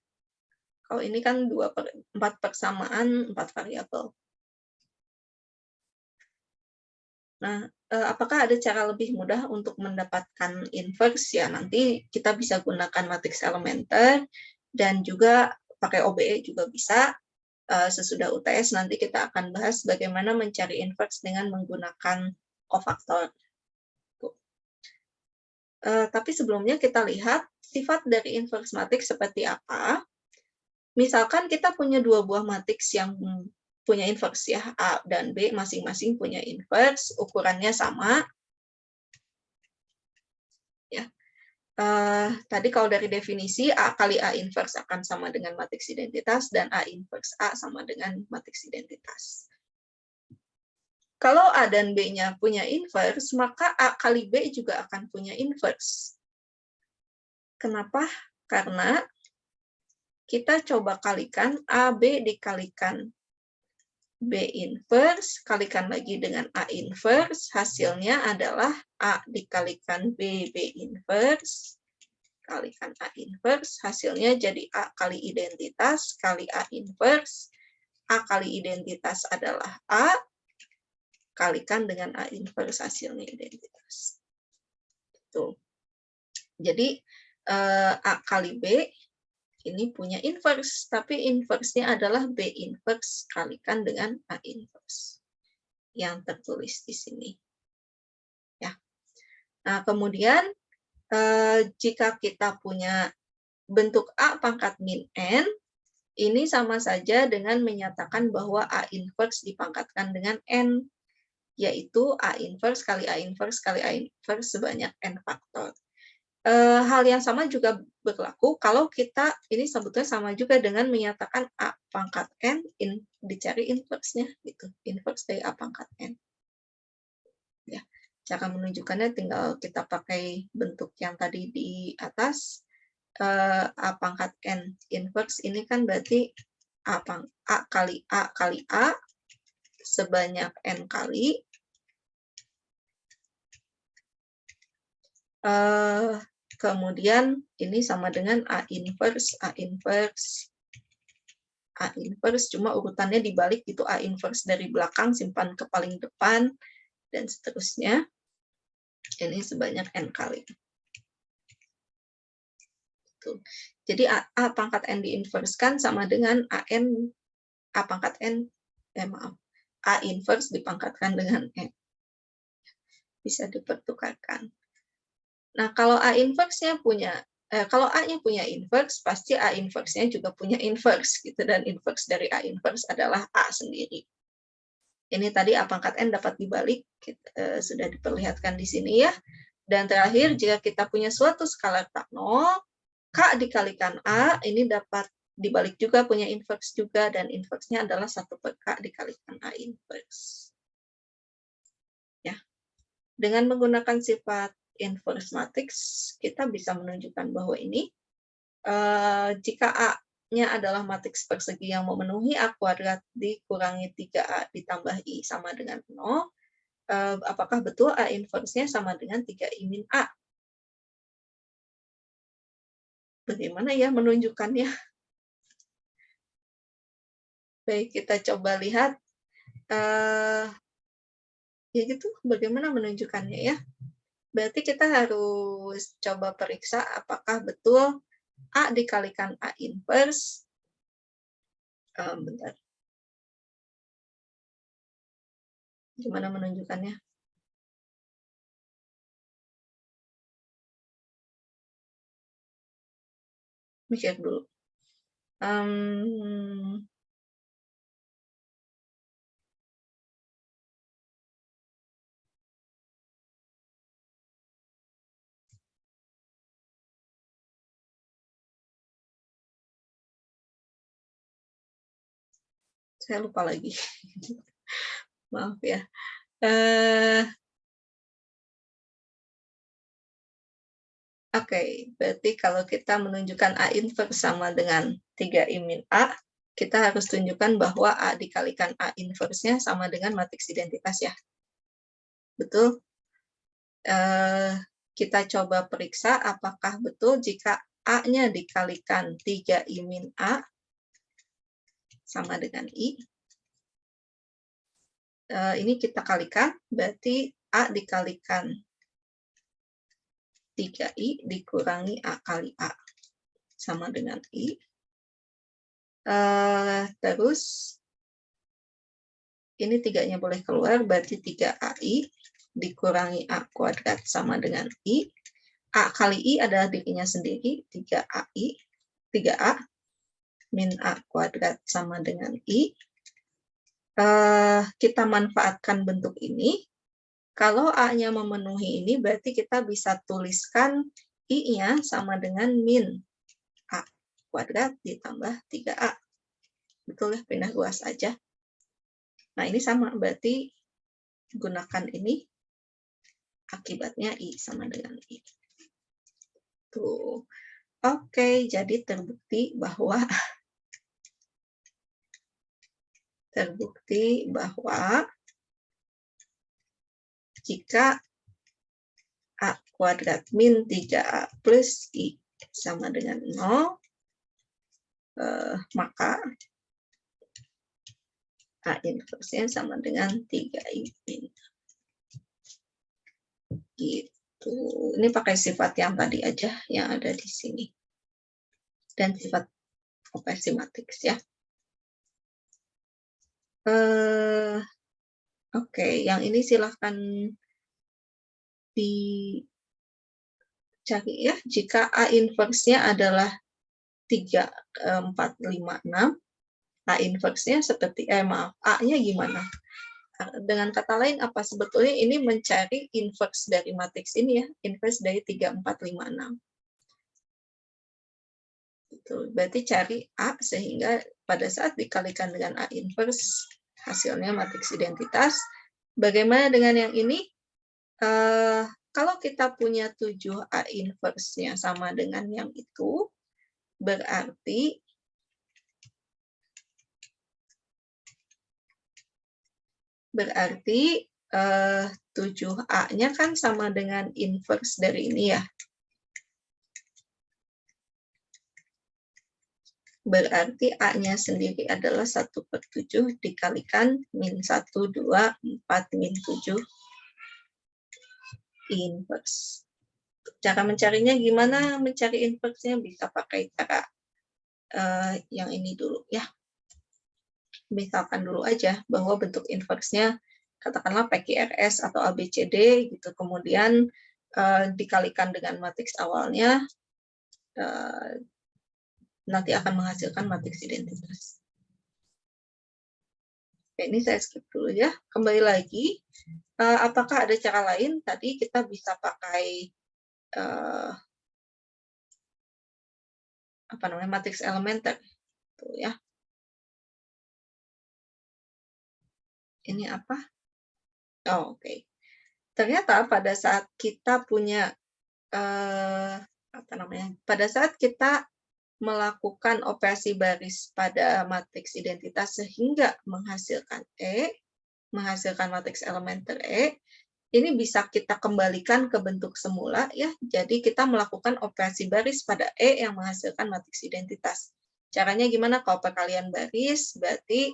Kalau ini kan 4 persamaan, 4 variabel. Nah, apakah ada cara lebih mudah untuk mendapatkan inverse? Ya, nanti kita bisa gunakan matriks elementer dan juga pakai OBE juga bisa. Sesudah UTS nanti kita akan bahas bagaimana mencari inverse dengan menggunakan kofaktor. Tapi sebelumnya kita lihat sifat dari inverse matriks seperti apa. Misalkan kita punya 2 buah matriks yang punya inverse ya, A dan B masing-masing punya inverse, ukurannya sama. Ya. Tadi kalau dari definisi, A kali A inverse akan sama dengan matriks identitas, dan A inverse A sama dengan matriks identitas. Kalau A dan B-nya punya inverse, maka A kali B juga akan punya inverse. Kenapa? Karena kita coba kalikan AB dikalikan B inverse, kalikan lagi dengan A inverse, hasilnya adalah A dikalikan B inverse, kalikan A inverse, hasilnya jadi A kali identitas kali A inverse. A kali identitas adalah A, kalikan dengan A inverse, hasilnya identitas. Tuh. Jadi A kali B ini punya inverse, tapi inverse-nya adalah B inverse kalikan dengan A inverse yang tertulis di sini. Ya. Nah, kemudian jika kita punya bentuk A pangkat min N, ini sama saja dengan menyatakan bahwa A inverse dipangkatkan dengan N, yaitu A inverse kali A inverse kali A inverse sebanyak N faktor. Hal yang sama juga berlaku kalau kita, ini sebetulnya sama juga dengan menyatakan A pangkat N, dicari inverse-nya, gitu. Inverse dari A pangkat N. Ya, cara menunjukkannya tinggal kita pakai bentuk yang tadi di atas. A pangkat N inverse ini kan berarti A kali A kali A sebanyak N kali. Kemudian ini sama dengan A inverse, cuma urutannya dibalik itu A inverse dari belakang simpan ke paling depan, dan seterusnya. Ini sebanyak N kali. Tuh. Jadi A pangkat N diinverskan sama dengan A pangkat N, A inverse dipangkatkan dengan N. Bisa dipertukarkan. Nah, kalau A inverse-nya kalau A-nya punya inverse, pasti A inverse-nya juga punya inverse, gitu. Dan inverse dari A inverse adalah A sendiri. Ini tadi A pangkat N dapat dibalik, sudah diperlihatkan di sini ya. Dan terakhir, jika kita punya suatu skalar tak nol, K dikalikan A, ini dapat dibalik juga, punya inverse juga, dan inverse-nya adalah 1/K dikalikan A inverse. Ya. Dengan menggunakan sifat inverse matrix, kita bisa menunjukkan bahwa ini jika A-nya adalah matriks persegi yang memenuhi A kuadrat dikurangi 3A ditambah I sama dengan 0, apakah betul A inverse-nya sama dengan 3I min A? Bagaimana ya menunjukkannya? Baik, kita coba lihat. Ya gitu, bagaimana menunjukkannya ya? Berarti kita harus coba periksa apakah betul A dikalikan A inverse. Bentar. Gimana menunjukkannya? Mikir dulu. Saya lupa lagi. Maaf ya. Oke, berarti kalau kita menunjukkan A inverse sama dengan 3I min A, kita harus tunjukkan bahwa A dikalikan A inverse-nya sama dengan matriks identitas ya. Betul? Kita coba periksa apakah betul jika A-nya dikalikan 3I min A sama dengan I. Ini kita kalikan, berarti A dikalikan 3I dikurangi A kali A sama dengan I. Terus ini 3-nya boleh keluar, berarti 3AI dikurangi A kuadrat sama dengan I. A kali I adalah dirinya sendiri, 3A min A kuadrat sama dengan I. Kita manfaatkan bentuk ini. Kalau A-nya memenuhi ini, berarti kita bisa tuliskan I-nya sama dengan min A kuadrat ditambah 3A. Betul ya, pindah ruas aja. Nah, ini sama, berarti gunakan ini, akibatnya I sama dengan I. Tuh. Oke, jadi terbukti bahwa jika A kuadrat min 3A plus I sama dengan 0, maka A inverse-nya sama dengan 3I min. Gitu. Ini pakai sifat yang tadi aja, yang ada di sini. Dan sifat operasi matriks ya. Oke, yang ini silahkan dicoba cari ya, jika A inverse-nya adalah 3, 4, 5, 6, A inverse-nya seperti, maaf, A-nya gimana? Dengan kata lain, apa sebetulnya ini mencari inverse dari matriks ini ya, inverse dari 3, 4, 5, 6. Itu berarti cari A sehingga pada saat dikalikan dengan A inverse, hasilnya matriks identitas. Bagaimana dengan yang ini? Kalau kita punya 7A inverse-nya sama dengan yang itu, berarti berarti 7A-nya kan sama dengan inverse dari ini ya. Berarti A-nya sendiri adalah 1/7 dikalikan min 1, 2, 4, min 7 inverse. Cara mencarinya gimana? Mencari inverse-nya bisa pakai cara yang ini dulu ya. Misalkan dulu aja bahwa bentuk inverse-nya katakanlah PQRS atau ABCD gitu, kemudian dikalikan dengan matriks awalnya, nanti akan menghasilkan matriks identitas. Oke, ini saya skip dulu ya. Kembali lagi, apakah ada cara lain? Tadi kita bisa pakai matriks elementer, tuh ya. Ini apa? Oh, oke. Ternyata pada saat kita punya pada saat kita melakukan operasi baris pada matriks identitas sehingga menghasilkan menghasilkan matriks elementer ini bisa kita kembalikan ke bentuk semula ya. Jadi kita melakukan operasi baris pada yang menghasilkan matriks identitas. Caranya gimana? Kalau perkalian baris berarti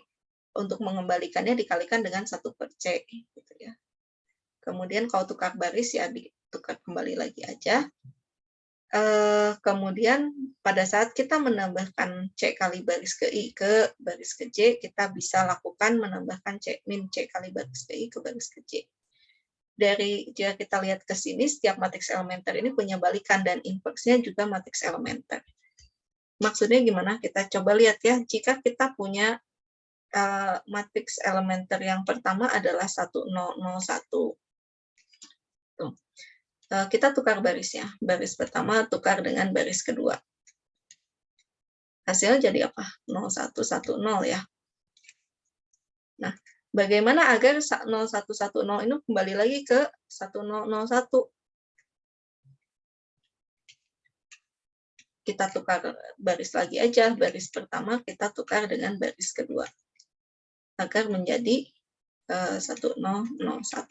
untuk mengembalikannya dikalikan dengan 1/C gitu ya. Kemudian kalau tukar baris ya ditukar kembali lagi aja. Kemudian pada saat kita menambahkan C kali baris ke I ke baris ke J, kita bisa lakukan menambahkan min C kali baris ke I ke baris ke J. Dari jika kita lihat ke sini, setiap matriks elementer ini punya balikan dan inverse-nya juga matriks elementer. Maksudnya gimana? Kita coba lihat ya, jika kita punya matriks elementer yang pertama adalah 1, 0, 0, 1. Tuh. Kita tukar barisnya. Baris pertama tukar dengan baris kedua. Hasilnya jadi apa? 0, 1, 1, 0 ya. Nah, bagaimana agar 0, 1, 1, 0 ini kembali lagi ke 1, 0, 0, 1? Kita tukar baris lagi aja. Baris pertama kita tukar dengan baris kedua. Agar menjadi 1, 0, 0, 1.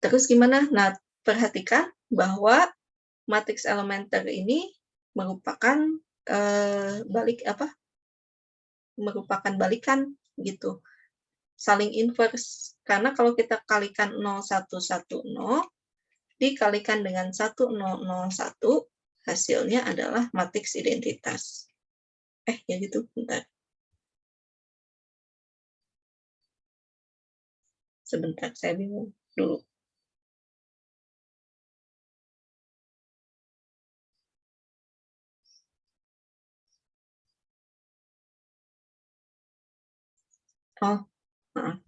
Terus gimana? Nah, perhatikan bahwa matriks elementer ini merupakan merupakan balikan gitu. Saling inverse. Karena kalau kita kalikan 0, 1, 1, 0 dikalikan dengan 1, 0, 0, 1 hasilnya adalah matriks identitas. Ya gitu, bentar. Sebentar, saya bingung dulu. Oh, maaf.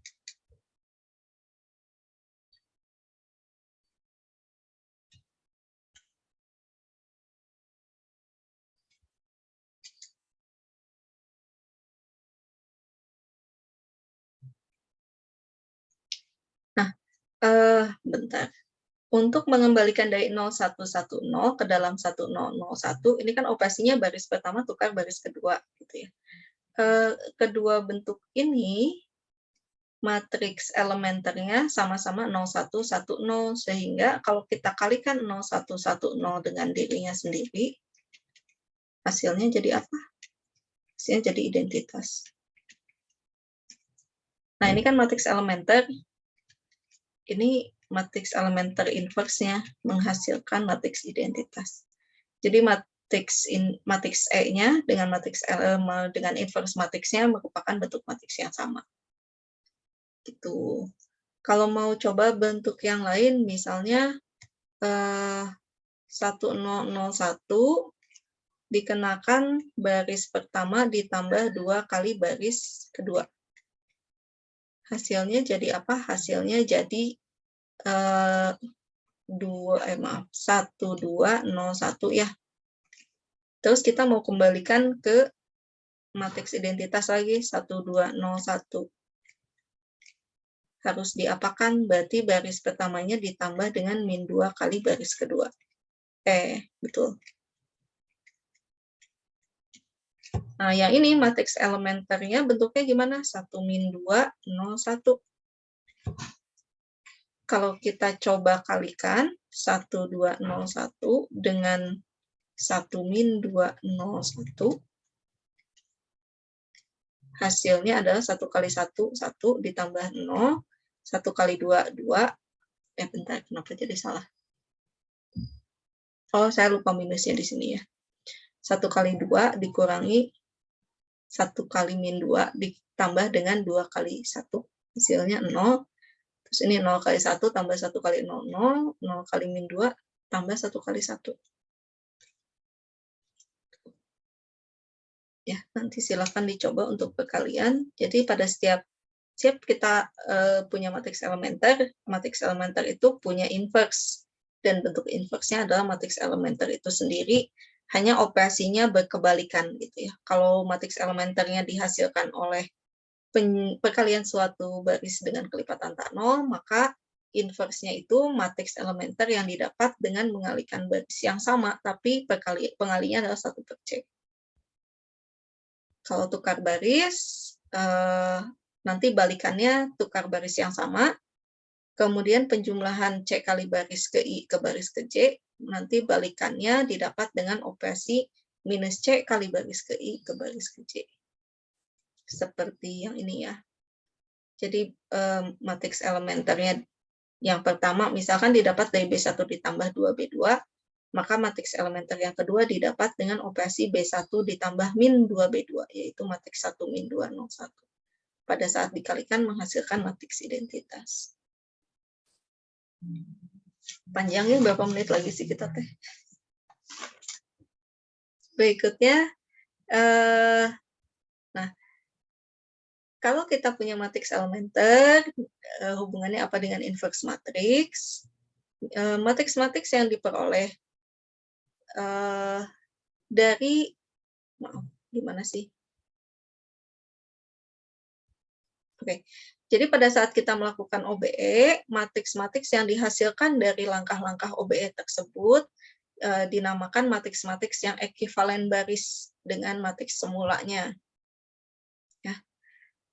Nah, bentar. Untuk mengembalikan dari 0110 ke dalam 1001, ini kan operasinya baris pertama tukar baris kedua, gitu ya. Kedua bentuk ini, matriks elementernya sama-sama 0110, sehingga kalau kita kalikan 0110 dengan dirinya sendiri, hasilnya jadi apa? Hasilnya jadi identitas. Nah, ini kan matriks elementer. Ini matriks elementer inverse-nya menghasilkan matriks identitas. Jadi matriks E-nya dengan dengan inverse matriksnya merupakan bentuk matriks yang sama. Gitu. Kalau mau coba bentuk yang lain, misalnya 1001 dikenakan baris pertama ditambah 2 kali baris kedua. Hasilnya jadi apa? Hasilnya jadi 1201 ya. Terus kita mau kembalikan ke matriks identitas lagi 1201. Harus diapakan? Berarti baris pertamanya ditambah dengan min 2 kali baris kedua. Betul. Nah, yang ini matriks elementernya bentuknya gimana? 1 min 2, 0, 1. Kalau kita coba kalikan 1, 2, 0, 1 dengan 1 min 2, 0, 1, hasilnya adalah 1 kali 1, 1 ditambah 0, 1 kali 2, 2. Bentar, kenapa jadi salah? Oh, saya lupa minusnya di sini ya. 1 kali 2 dikurangi 1 kali min 2 ditambah dengan 2 kali 1. Hasilnya 0. Terus ini 0 kali 1 tambah 1 kali 0, 0. 0 kali min 2 tambah 1 kali 1. Ya, nanti silakan dicoba untuk perkalian. Jadi pada setiap kita punya matriks elementer itu punya inverse. Dan bentuk inverse-nya adalah matriks elementer itu sendiri, hanya operasinya berkebalikan gitu ya. Kalau matriks elementernya dihasilkan oleh perkalian suatu baris dengan kelipatan tak nol, maka inverse-nya itu matriks elementer yang didapat dengan mengalihkan baris yang sama, tapi pengalinya adalah 1/c. Kalau tukar baris, nanti balikannya tukar baris yang sama, kemudian penjumlahan C kali baris ke I ke baris ke J, nanti balikannya didapat dengan operasi minus C kali baris ke I ke baris ke J. Seperti yang ini ya. Jadi matriks elementernya yang pertama misalkan didapat dari B1 ditambah 2B2, maka matriks elementer yang kedua didapat dengan operasi B1 ditambah min 2B2, yaitu matriks 1 min 2, 0, 1. Pada saat dikalikan menghasilkan matriks identitas. Panjangnya berapa menit lagi sih kita teh? Berikutnya, nah, kalau kita punya matriks elementer, hubungannya apa dengan inverse matriks? Matriks-matriks yang diperoleh dari, maaf, gimana sih? Oke. Jadi pada saat kita melakukan OBE, matriks-matriks yang dihasilkan dari langkah-langkah OBE tersebut dinamakan matriks-matriks yang ekivalen baris dengan matriks semulanya. Ya.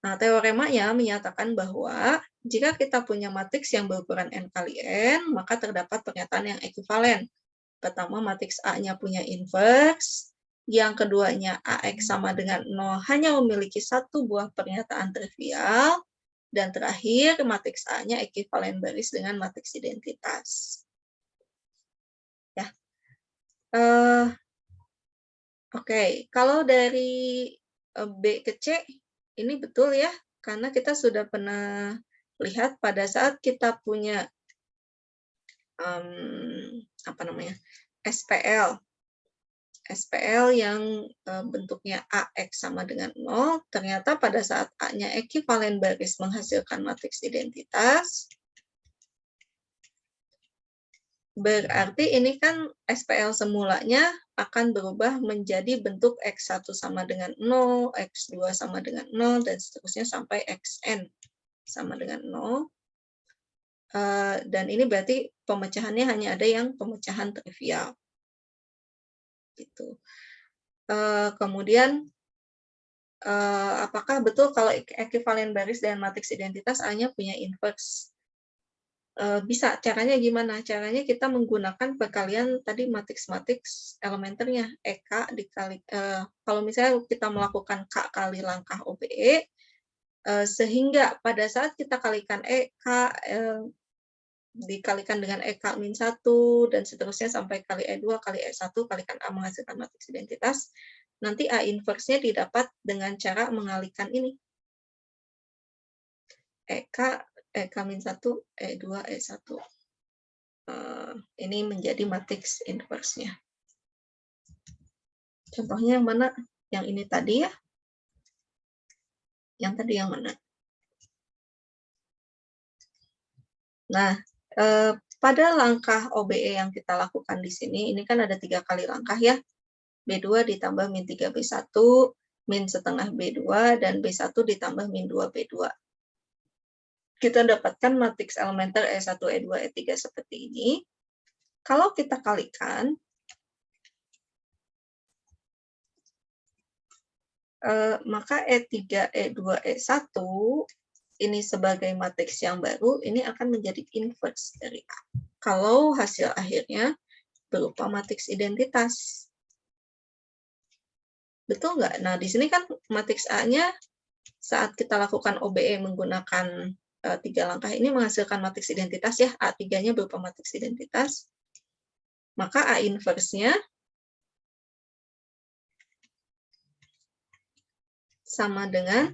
Nah, teoremanya menyatakan bahwa jika kita punya matriks yang berukuran n kali n, maka terdapat pernyataan yang ekivalen. Pertama, matriks A-nya punya inverse, yang keduanya AX sama dengan 0 hanya memiliki satu buah pernyataan trivial, dan terakhir matriks A-nya ekivalen baris dengan matriks identitas. Ya. Oke, kalau dari B ke C, ini betul ya, karena kita sudah pernah lihat pada saat kita punya SPL yang bentuknya AX sama dengan 0, ternyata pada saat A-nya ekivalen baris menghasilkan matriks identitas, berarti ini kan SPL semulanya akan berubah menjadi bentuk X1 sama dengan 0, X2 sama dengan 0, dan seterusnya sampai Xn sama dengan 0. Dan ini berarti pemecahannya hanya ada yang pemecahan trivial. Gitu. Kemudian, apakah betul kalau ekivalen baris dan matriks identitas A-nya punya inverse? Bisa. Caranya gimana? Caranya kita menggunakan perkalian tadi matriks-matriks elementernya. EK dikali, kalau misalnya kita melakukan K kali langkah OBE, sehingga pada saat kita kalikan EK, dikalikan dengan EK min 1, dan seterusnya sampai kali E2, kali E1, kalikan A menghasilkan matriks identitas, nanti A inverse-nya didapat dengan cara mengalihkan ini. EK min 1, E2, E1. ini menjadi matriks inverse-nya. Contohnya yang mana? Yang ini tadi ya? Yang tadi yang mana? Nah, pada langkah OBE yang kita lakukan di sini, ini kan ada 3 kali langkah ya. B2 ditambah min 3 B1, min setengah B2, dan B1 ditambah min 2 B2. Kita dapatkan matriks elementer E1, E2, E3 seperti ini. Kalau kita kalikan, maka E3, E2, E1 ini sebagai matriks yang baru, ini akan menjadi inverse dari A. Kalau hasil akhirnya berupa matriks identitas. Betul nggak? Nah, di sini kan matriks A-nya saat kita lakukan OBE menggunakan 3 langkah ini menghasilkan matriks identitas ya. A3-nya berupa matriks identitas. Maka A inverse-nya sama dengan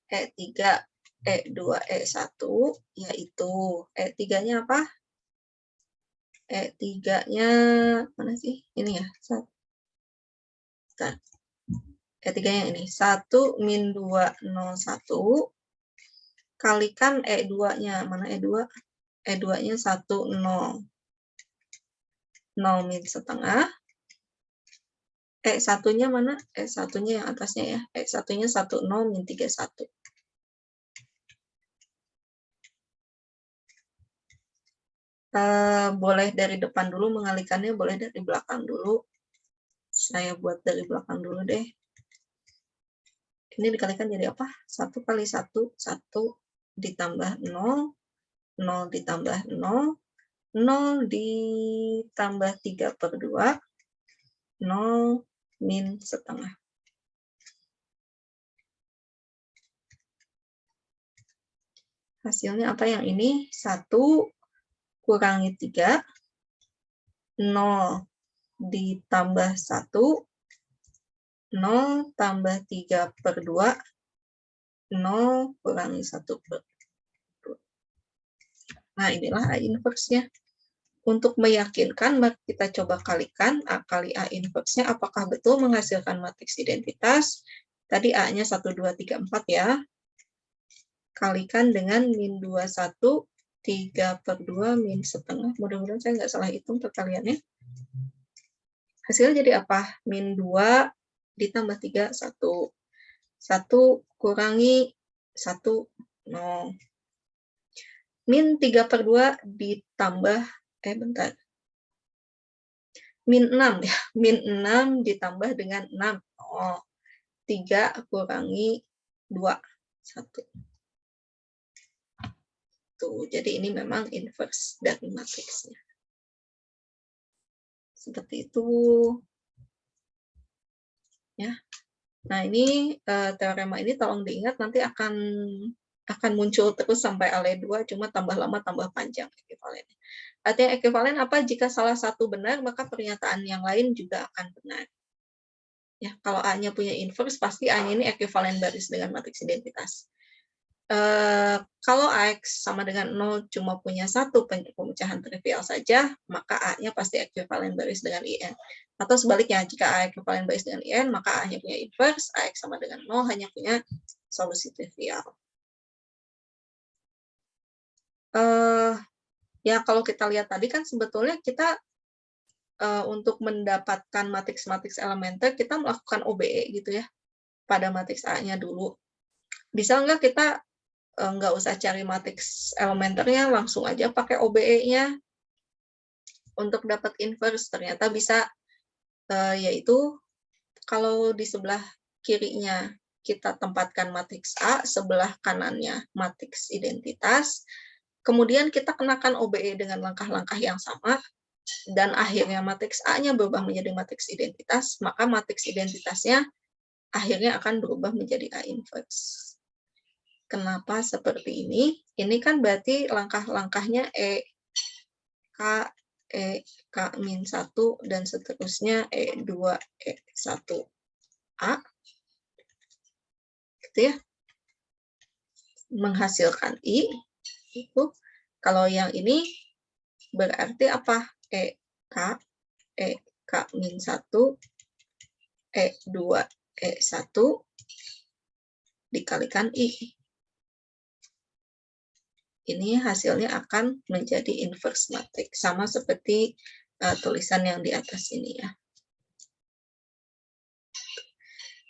E3, E2, E1, yaitu E3-nya apa? E3-nya mana sih? Ini ya. E3-nya ini. 1 min 2, 0, 1. Kalikan E2-nya. Mana E2? E2-nya 1, 0. 0 min setengah. E1-nya mana? E1-nya yang atasnya ya. E1-nya 1, 0 min 3, 1. Boleh dari depan dulu mengalikannya, boleh dari belakang dulu. Saya buat dari belakang dulu deh. Ini dikalikan jadi apa? 1 kali 1, 1 ditambah 0, 0 ditambah 0, 0 ditambah 3/2, 0 min setengah. Hasilnya apa yang ini? 1 kurangi 3, 0 ditambah 1, 0 tambah 3/2, 0 kurangi 1/2. Nah, inilah A inverse-nya. Untuk meyakinkan, maka kita coba kalikan A kali A inverse-nya apakah betul menghasilkan matriks identitas. Tadi A-nya 1, 2, 3, 4 ya. Kalikan dengan min 21, 3/2 min setengah. Mudah-mudahan saya nggak salah hitung perkaliannya. Hasilnya jadi apa? Min 2 ditambah 3, 1. 1 kurangi 1, 0. Min 3/2 ditambah, bentar. Min 6 ya. Min 6 ditambah dengan 6. 3 kurangi 2, 1. Tuh, jadi ini memang inverse dari matriksnya. Seperti itu. Ya. Nah, ini teorema ini tolong diingat, nanti akan muncul terus sampai Ale 2, cuma tambah lama tambah panjang ekuivalennya. Artinya ekuivalen apa? Jika salah satu benar, maka pernyataan yang lain juga akan benar. Ya, kalau A-nya punya inverse, pasti A-nya ini ekuivalen baris dengan matriks identitas. Kalau AX sama dengan 0 cuma punya satu pemecahan trivial saja, maka A-nya pasti ekuivalen baris dengan IN. Atau sebaliknya, jika A ekuivalen baris dengan IN, maka A-nya punya inverse, AX sama dengan 0 hanya punya solusi trivial. Ya, kalau kita lihat tadi kan sebetulnya kita untuk mendapatkan matriks-matriks elementer, kita melakukan OBE gitu ya, pada matriks A-nya dulu. Bisa nggak kita nggak usah cari matriks elementernya, langsung aja pakai OBE-nya untuk dapat inverse? Ternyata bisa, yaitu kalau di sebelah kirinya kita tempatkan matriks A, sebelah kanannya matriks identitas, kemudian kita kenakan OBE dengan langkah-langkah yang sama, dan akhirnya matriks A-nya berubah menjadi matriks identitas, maka matriks identitasnya akhirnya akan berubah menjadi A inverse. Kenapa seperti ini? Ini kan berarti langkah-langkahnya E, K, min 1, dan seterusnya E2, E1, A. Gitu ya. Menghasilkan I, itu Kalau yang ini berarti apa? EK min 1, E2, E1 dikalikan I. Ini hasilnya akan menjadi inverse matrix. Sama seperti tulisan yang di atas ini ya.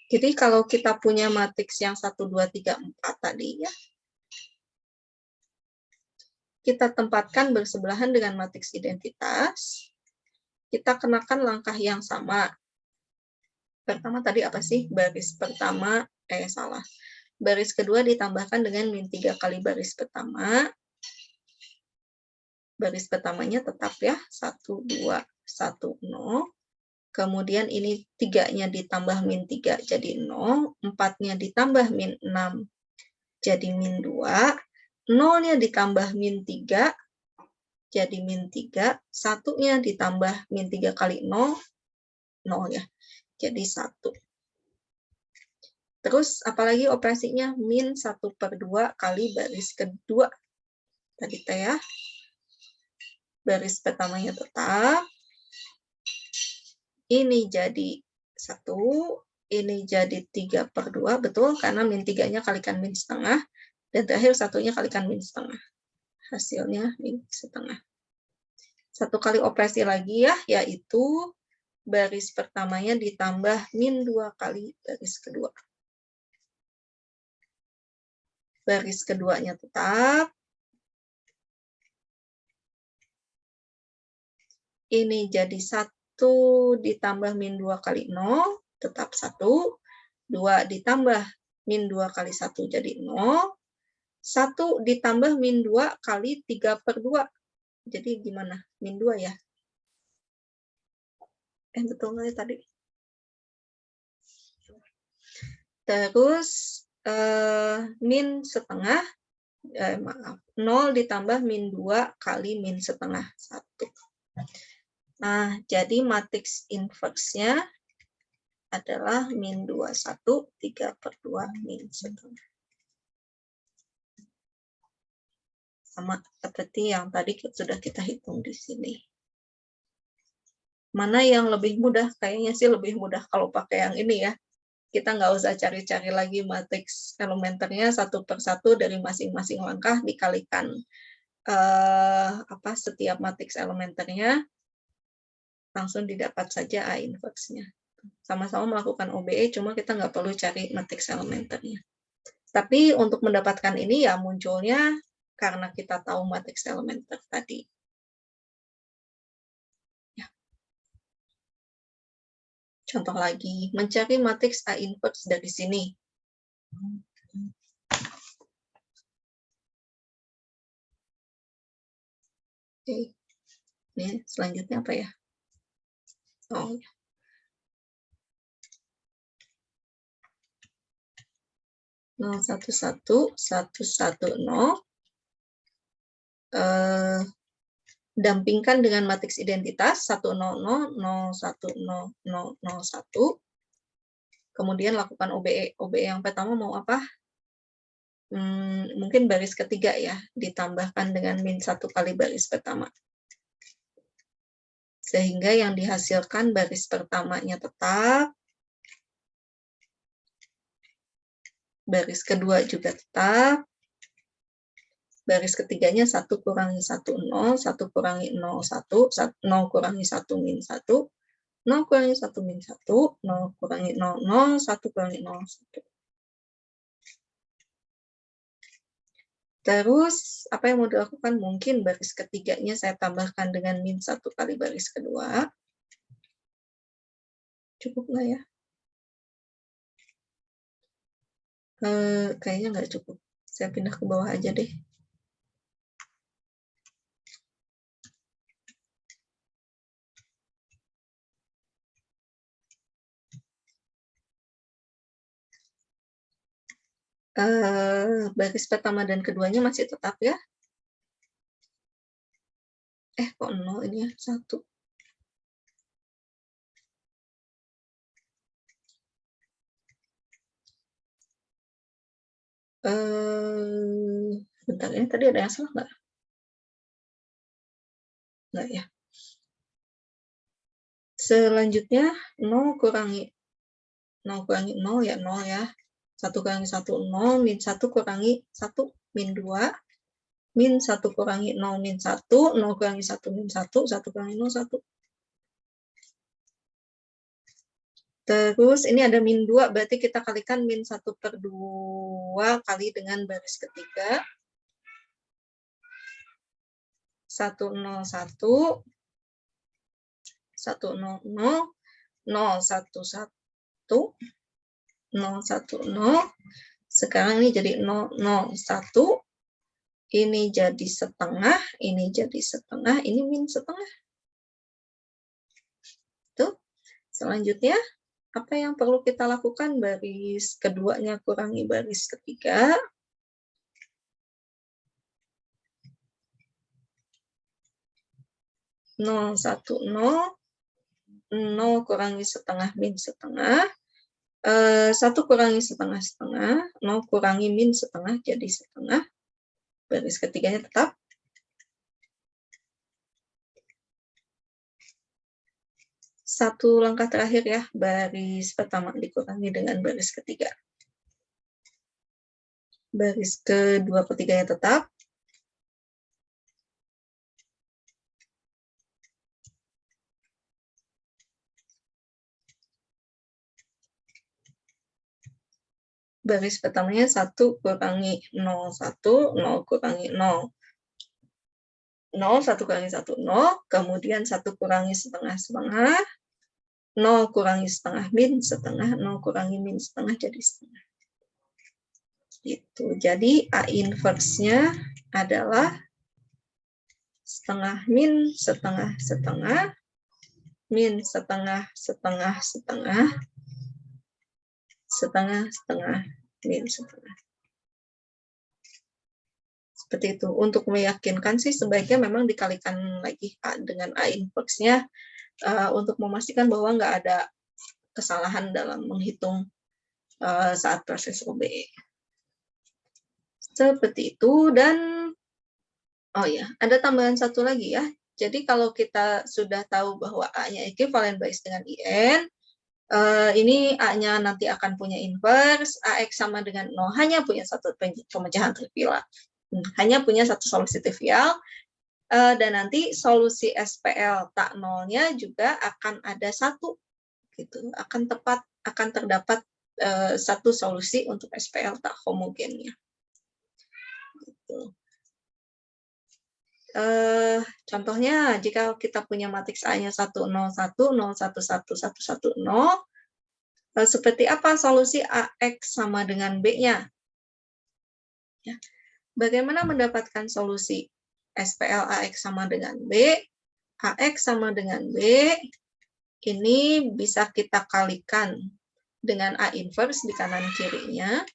Jadi kalau kita punya matriks yang 1, 2, 3, 4 tadi ya, kita tempatkan bersebelahan dengan matriks identitas, kita kenakan langkah yang sama. Pertama tadi apa sih? Baris pertama, salah. Baris kedua ditambahkan dengan min 3 kali baris pertama. Baris pertamanya tetap ya, 1, 2, 1, 0. Kemudian ini 3-nya ditambah min 3 jadi 0. 4-nya ditambah min 6 jadi min 2. 0-nya ditambah min 3 jadi min 3. 1-nya ditambah min 3 kali 0, 0 ya. Jadi 1. Terus apalagi operasinya min 1/2 kali baris kedua. Tadi teh ya. Baris pertamanya tetap. Ini jadi 1. Ini jadi 3/2. Betul, karena min 3-nya kalikan min setengah. Dan terakhir 1-nya kalikan min setengah. Hasilnya min setengah. 1 kali operasi lagi ya, yaitu baris pertamanya ditambah min 2 kali baris kedua. Baris keduanya tetap. Ini jadi 1 ditambah min 2 kali 0, tetap 1. 2 ditambah min 2 kali 1 jadi 0. 1 ditambah min 2 kali 3/2. Jadi gimana? Min 2 ya? Betul nggak ya tadi? Terus min setengah, maaf, 0 ditambah min 2 kali min setengah, 1. Nah, jadi matriks inverse-nya adalah min 21, 3/2 min setengah. Sama seperti yang tadi sudah kita hitung di sini. Mana yang lebih mudah? Kayaknya sih lebih mudah kalau pakai yang ini ya. Kita nggak usah cari-cari lagi matriks elementernya satu per satu dari masing-masing langkah dikalikan setiap matriks elementernya, langsung didapat saja A inverse-nya. Sama-sama melakukan OBE, cuma kita nggak perlu cari matriks elementernya. Tapi untuk mendapatkan ini ya munculnya karena kita tahu matriks elementer tadi. Contoh lagi, mencari matriks A inverse dari sini. Oke. Ini selanjutnya apa ya? Oh, ya. Nol 11 110. Dampingkan dengan matriks identitas 100 01 001. Kemudian lakukan OBE. OBE yang pertama mau apa? Mungkin baris ketiga ya, ditambahkan dengan min 1 kali baris pertama. Sehingga yang dihasilkan baris pertamanya tetap, baris kedua juga tetap, baris ketiganya 1 kurangi 1 0, 1 kurangi 0 1, 0 kurangi 1 min 1, 0 kurangi 1 min 1, 0 kurangi 0 0, 1 kurangi 0 1. Terus, apa yang mau dilakukan? Mungkin baris ketiganya saya tambahkan dengan min 1 kali baris kedua. Cukup nggak ya? Kayaknya nggak cukup. Saya pindah ke bawah aja deh. Baris pertama dan keduanya masih tetap ya. Kok 0 ini ya? 1. Bentar, ini tadi ada yang salah nggak? Enggak ya. Selanjutnya 0 kurangi 0 ya 0 ya. 1 kurangi 1, 0, min 1 kurangi 1, min 2, min 1 kurangi 0, min 1, 0 kurangi 1, min 1, 1 kurangi 0, 1. Terus ini ada min 2, berarti kita kalikan min 1/2 kali dengan baris ketiga. 101, 100, 011, 010. Sekarang ini jadi 001. Ini jadi setengah, ini jadi setengah, ini min setengah. Tuh. Selanjutnya, apa yang perlu kita lakukan? Baris keduanya kurangi baris ketiga. Nol, 1, 0. 0 kurangi setengah, min setengah. 1 kurangi setengah, 0 kurangi min setengah, jadi setengah. Baris ketiganya tetap. Satu langkah terakhir ya, baris pertama dikurangi dengan baris ketiga. Baris kedua ketiganya tetap. Baris pertamanya 1 kurangi 0, 1, 0 kurangi 0. 0, 1 kurangi 1, 0. Kemudian 1 kurangi setengah, 0 kurangi setengah, min setengah. 0 kurangi min setengah, jadi setengah. Gitu. Jadi A inverse-nya adalah setengah min setengah setengah, min setengah setengah setengah, setengah setengah, min setengah. Seperti itu. Untuk meyakinkan sih sebaiknya memang dikalikan lagi A dengan A inverse-nya untuk memastikan bahwa nggak ada kesalahan dalam menghitung saat proses OBE. Seperti itu. Dan oh ya, ada tambahan satu lagi ya. Jadi kalau kita sudah tahu bahwa A-nya equivalent bias dengan IN, ini A-nya nanti akan punya inverse, AX sama dengan 0, hanya punya satu pemecahan trivial. Hanya punya satu solusi trivial, dan nanti solusi SPL tak nolnya juga akan ada satu. Gitu. Akan terdapat satu solusi untuk SPL tak homogennya. Gitu. Contohnya, jika kita punya matriks A-nya 1, 0, 1, 0, 1, 1, 1, 1, 0, seperti apa solusi AX sama dengan B-nya? Ya. Bagaimana mendapatkan solusi SPL AX sama dengan B? AX sama dengan B, ini bisa kita kalikan dengan A inverse di kanan kirinya.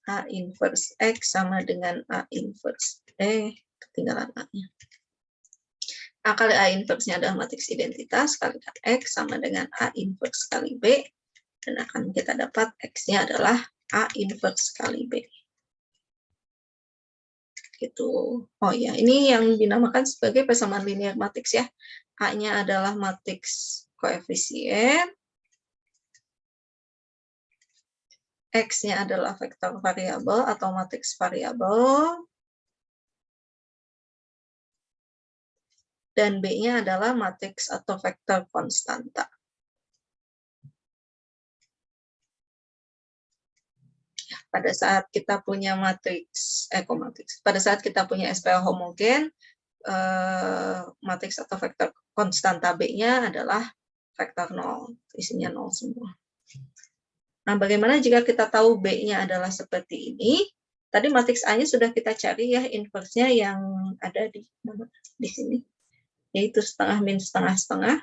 A inverse X sama dengan A inverse. Ketinggalan A-nya. A kali A inverse-nya adalah matriks identitas, kalikan X sama dengan A inverse kali B, dan akan kita dapat X-nya adalah A inverse kali B. Gitu. Oh ya, ini yang dinamakan sebagai persamaan linear matriks ya. A-nya adalah matriks koefisien, X-nya adalah vektor variabel atau matriks variabel, dan B-nya adalah matriks atau vektor konstanta. Pada saat kita punya pada saat kita punya SPL homogen, matriks atau vektor konstanta B-nya adalah vektor 0, isinya 0 semua. Nah, bagaimana jika kita tahu B-nya adalah seperti ini? Tadi matriks A-nya sudah kita cari ya, inverse-nya yang ada di sini, yaitu setengah min setengah setengah.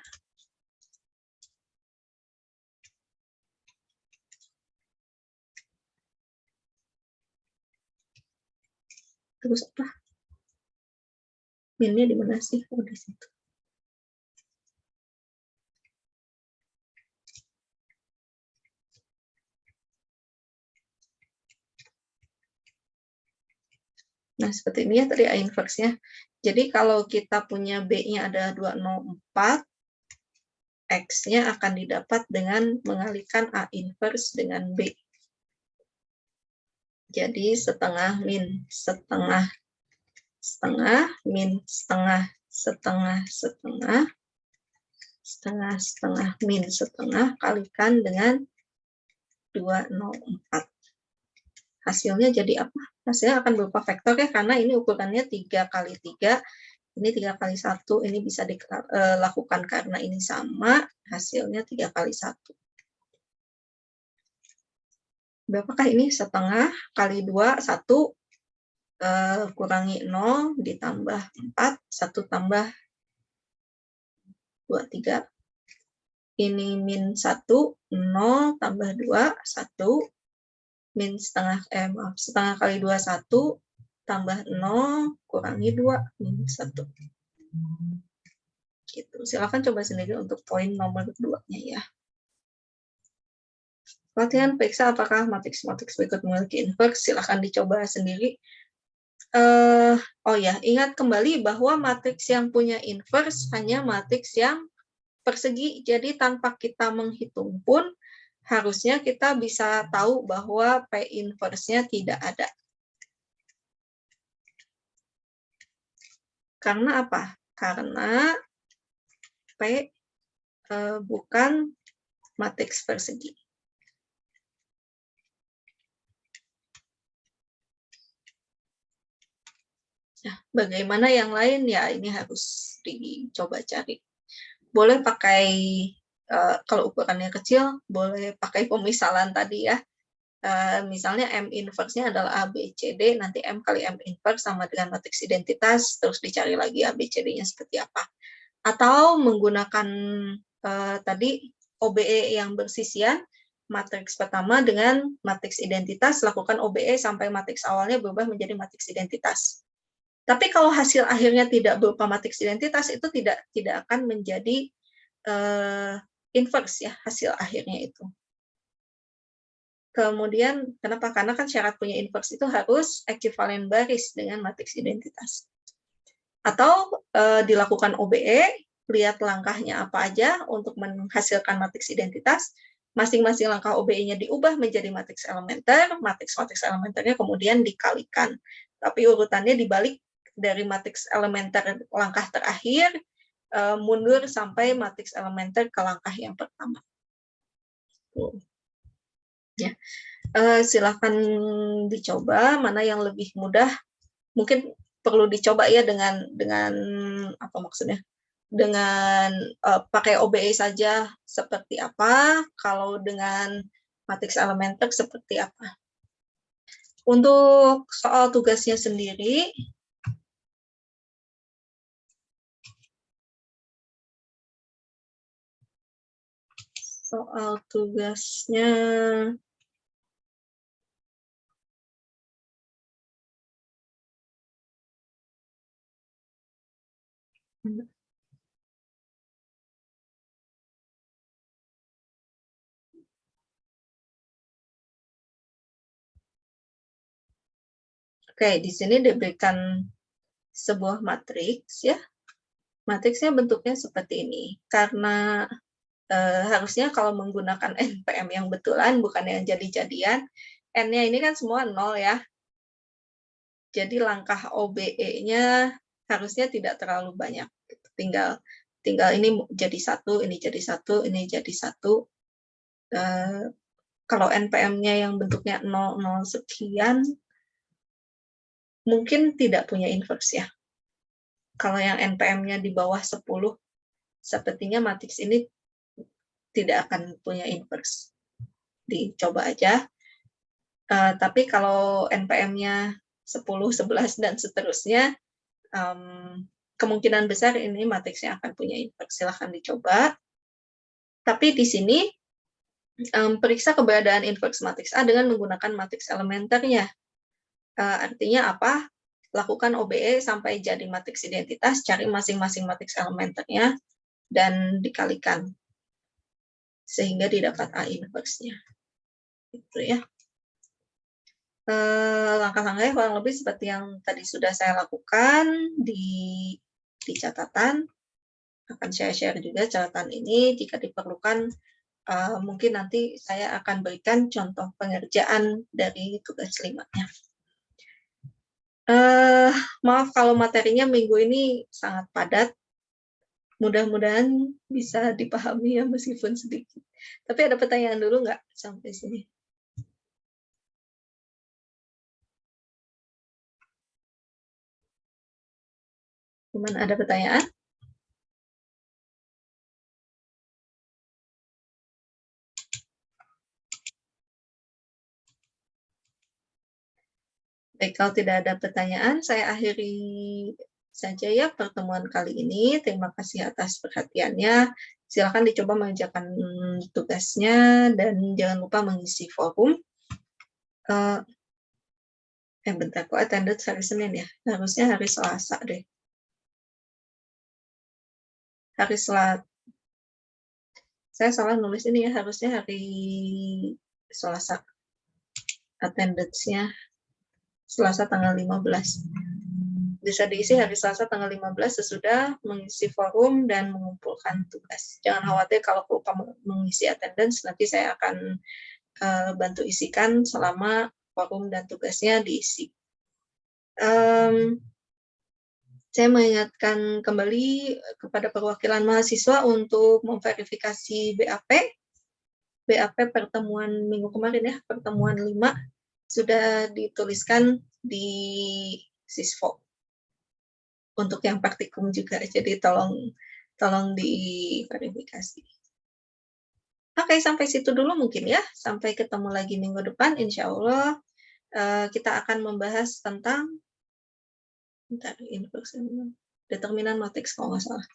Terus apa? Min-nya di mana sih? Oh, di situ. Nah, seperti ini ya tadi A inverse-nya. Jadi kalau kita punya B-nya ada 204, X-nya akan didapat dengan mengalihkan A inverse dengan B. Jadi setengah min setengah, setengah min setengah, setengah, setengah, setengah, setengah, min setengah, kalikan dengan 204. Hasilnya jadi apa? Hasilnya akan berupa vektor ya, karena ini ukurannya 3 kali 3, ini 3 kali 1, ini bisa dilakukan karena ini sama, hasilnya 3 kali 1. Berapakah ini? Setengah kali 2, 1, kurangi 0, ditambah 4, 1 tambah 2, 3. Ini min 1, 0 tambah 2, 1, min setengah, maaf, setengah kali 2, 1, tambah 0, kurangi 2, min 1. Gitu. Silakan coba sendiri untuk poin nomor 2-nya ya. Latihan periksa apakah matriks-matriks berikut memiliki inverse, silakan dicoba sendiri. Oh ya, ingat kembali bahwa matriks yang punya inverse hanya matriks yang persegi, jadi tanpa kita menghitung pun harusnya kita bisa tahu bahwa P inverse-nya tidak ada. Karena apa? Karena P bukan matriks persegi. Nah, bagaimana yang lain ya ini harus dicoba cari. Boleh pakai, kalau ukurannya kecil, boleh pakai pemisalan tadi ya. Misalnya M inverse-nya adalah A, B, C, D, nanti M kali M inverse sama dengan matriks identitas, terus dicari lagi A, B, C, D-nya seperti apa. Atau menggunakan tadi OBE yang bersisian, matriks pertama dengan matriks identitas, lakukan OBE sampai matriks awalnya berubah menjadi matriks identitas. Tapi kalau hasil akhirnya tidak berupa matriks identitas, itu tidak akan menjadi inverse ya, hasil akhirnya itu. Kemudian, kenapa? Karena kan syarat punya inverse itu harus ekuivalen baris dengan matriks identitas. Atau dilakukan OBE, lihat langkahnya apa aja untuk menghasilkan matriks identitas, masing-masing langkah OBE-nya diubah menjadi matriks elementer, matriks-matriks elementernya kemudian dikalikan. Tapi urutannya dibalik dari matriks elementer langkah terakhir, mundur sampai matriks elementer ke langkah yang pertama. Ya, silakan dicoba mana yang lebih mudah. Mungkin perlu dicoba ya dengan apa maksudnya? Dengan pakai OBE saja seperti apa, kalau dengan matriks elementer seperti apa. Untuk soal tugasnya sendiri, oke, di sini diberikan sebuah matriks ya. Matriksnya bentuknya seperti ini. Karena harusnya kalau menggunakan NPM yang betulan, bukan yang jadi-jadian, N-nya ini kan semua 0 ya. Jadi langkah OBE-nya harusnya tidak terlalu banyak. Tinggal ini jadi 1, ini jadi 1, ini jadi 1. Kalau NPM-nya yang bentuknya 0, 0 sekian, mungkin tidak punya inverse ya. Kalau yang NPM-nya di bawah 10, sepertinya matriks ini tidak akan punya inverse. Dicoba aja. Tapi kalau NPM-nya 10, 11, dan seterusnya, kemungkinan besar ini matriksnya akan punya inverse. Silahkan dicoba. Tapi di sini, periksa keberadaan inverse matriks A dengan menggunakan matriks elementernya. Artinya apa? Lakukan OBE sampai jadi matriks identitas, cari masing-masing matriks elementernya, dan dikalikan. Sehingga didapat A inverse-nya. Gitu ya. Langkah-langkahnya kurang lebih seperti yang tadi sudah saya lakukan di catatan. Akan saya share juga catatan ini, jika diperlukan mungkin nanti saya akan berikan contoh pengerjaan dari tugas 5-nya. Maaf kalau materinya minggu ini sangat padat. Mudah-mudahan bisa dipahami ya meskipun sedikit. Tapi ada pertanyaan dulu nggak sampai sini? Gimana, ada pertanyaan? Baik, kalau tidak ada pertanyaan, saya akhiri saja ya pertemuan kali ini. Terima kasih atas perhatiannya. Silakan dicoba mengerjakan tugasnya dan jangan lupa mengisi forum. Bentar, kok attendance hari Senin ya? Harusnya hari Selasa deh. Hari Selasa. Saya salah nulis ini ya, harusnya hari Selasa. Attendance-nya Selasa tanggal 15. Bisa diisi hari Selasa tanggal 15 sesudah mengisi forum dan mengumpulkan tugas. Jangan khawatir kalau lupa mengisi attendance, nanti saya akan bantu isikan selama forum dan tugasnya diisi. Saya mengingatkan kembali kepada perwakilan mahasiswa untuk memverifikasi BAP. BAP pertemuan minggu kemarin ya, pertemuan 5, sudah dituliskan di Sisfo. Untuk yang praktikum juga, jadi tolong diverifikasi. Oke, sampai situ dulu mungkin ya. Sampai ketemu lagi minggu depan, insya Allah kita akan membahas tentang determinan matriks kalau nggak salah.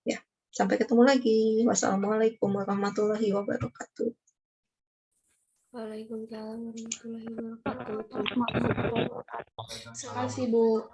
Ya, sampai ketemu lagi. Wassalamualaikum warahmatullahi wabarakatuh. Waalaikumsalam warahmatullahi wabarakatuh. Terima kasih, Bu.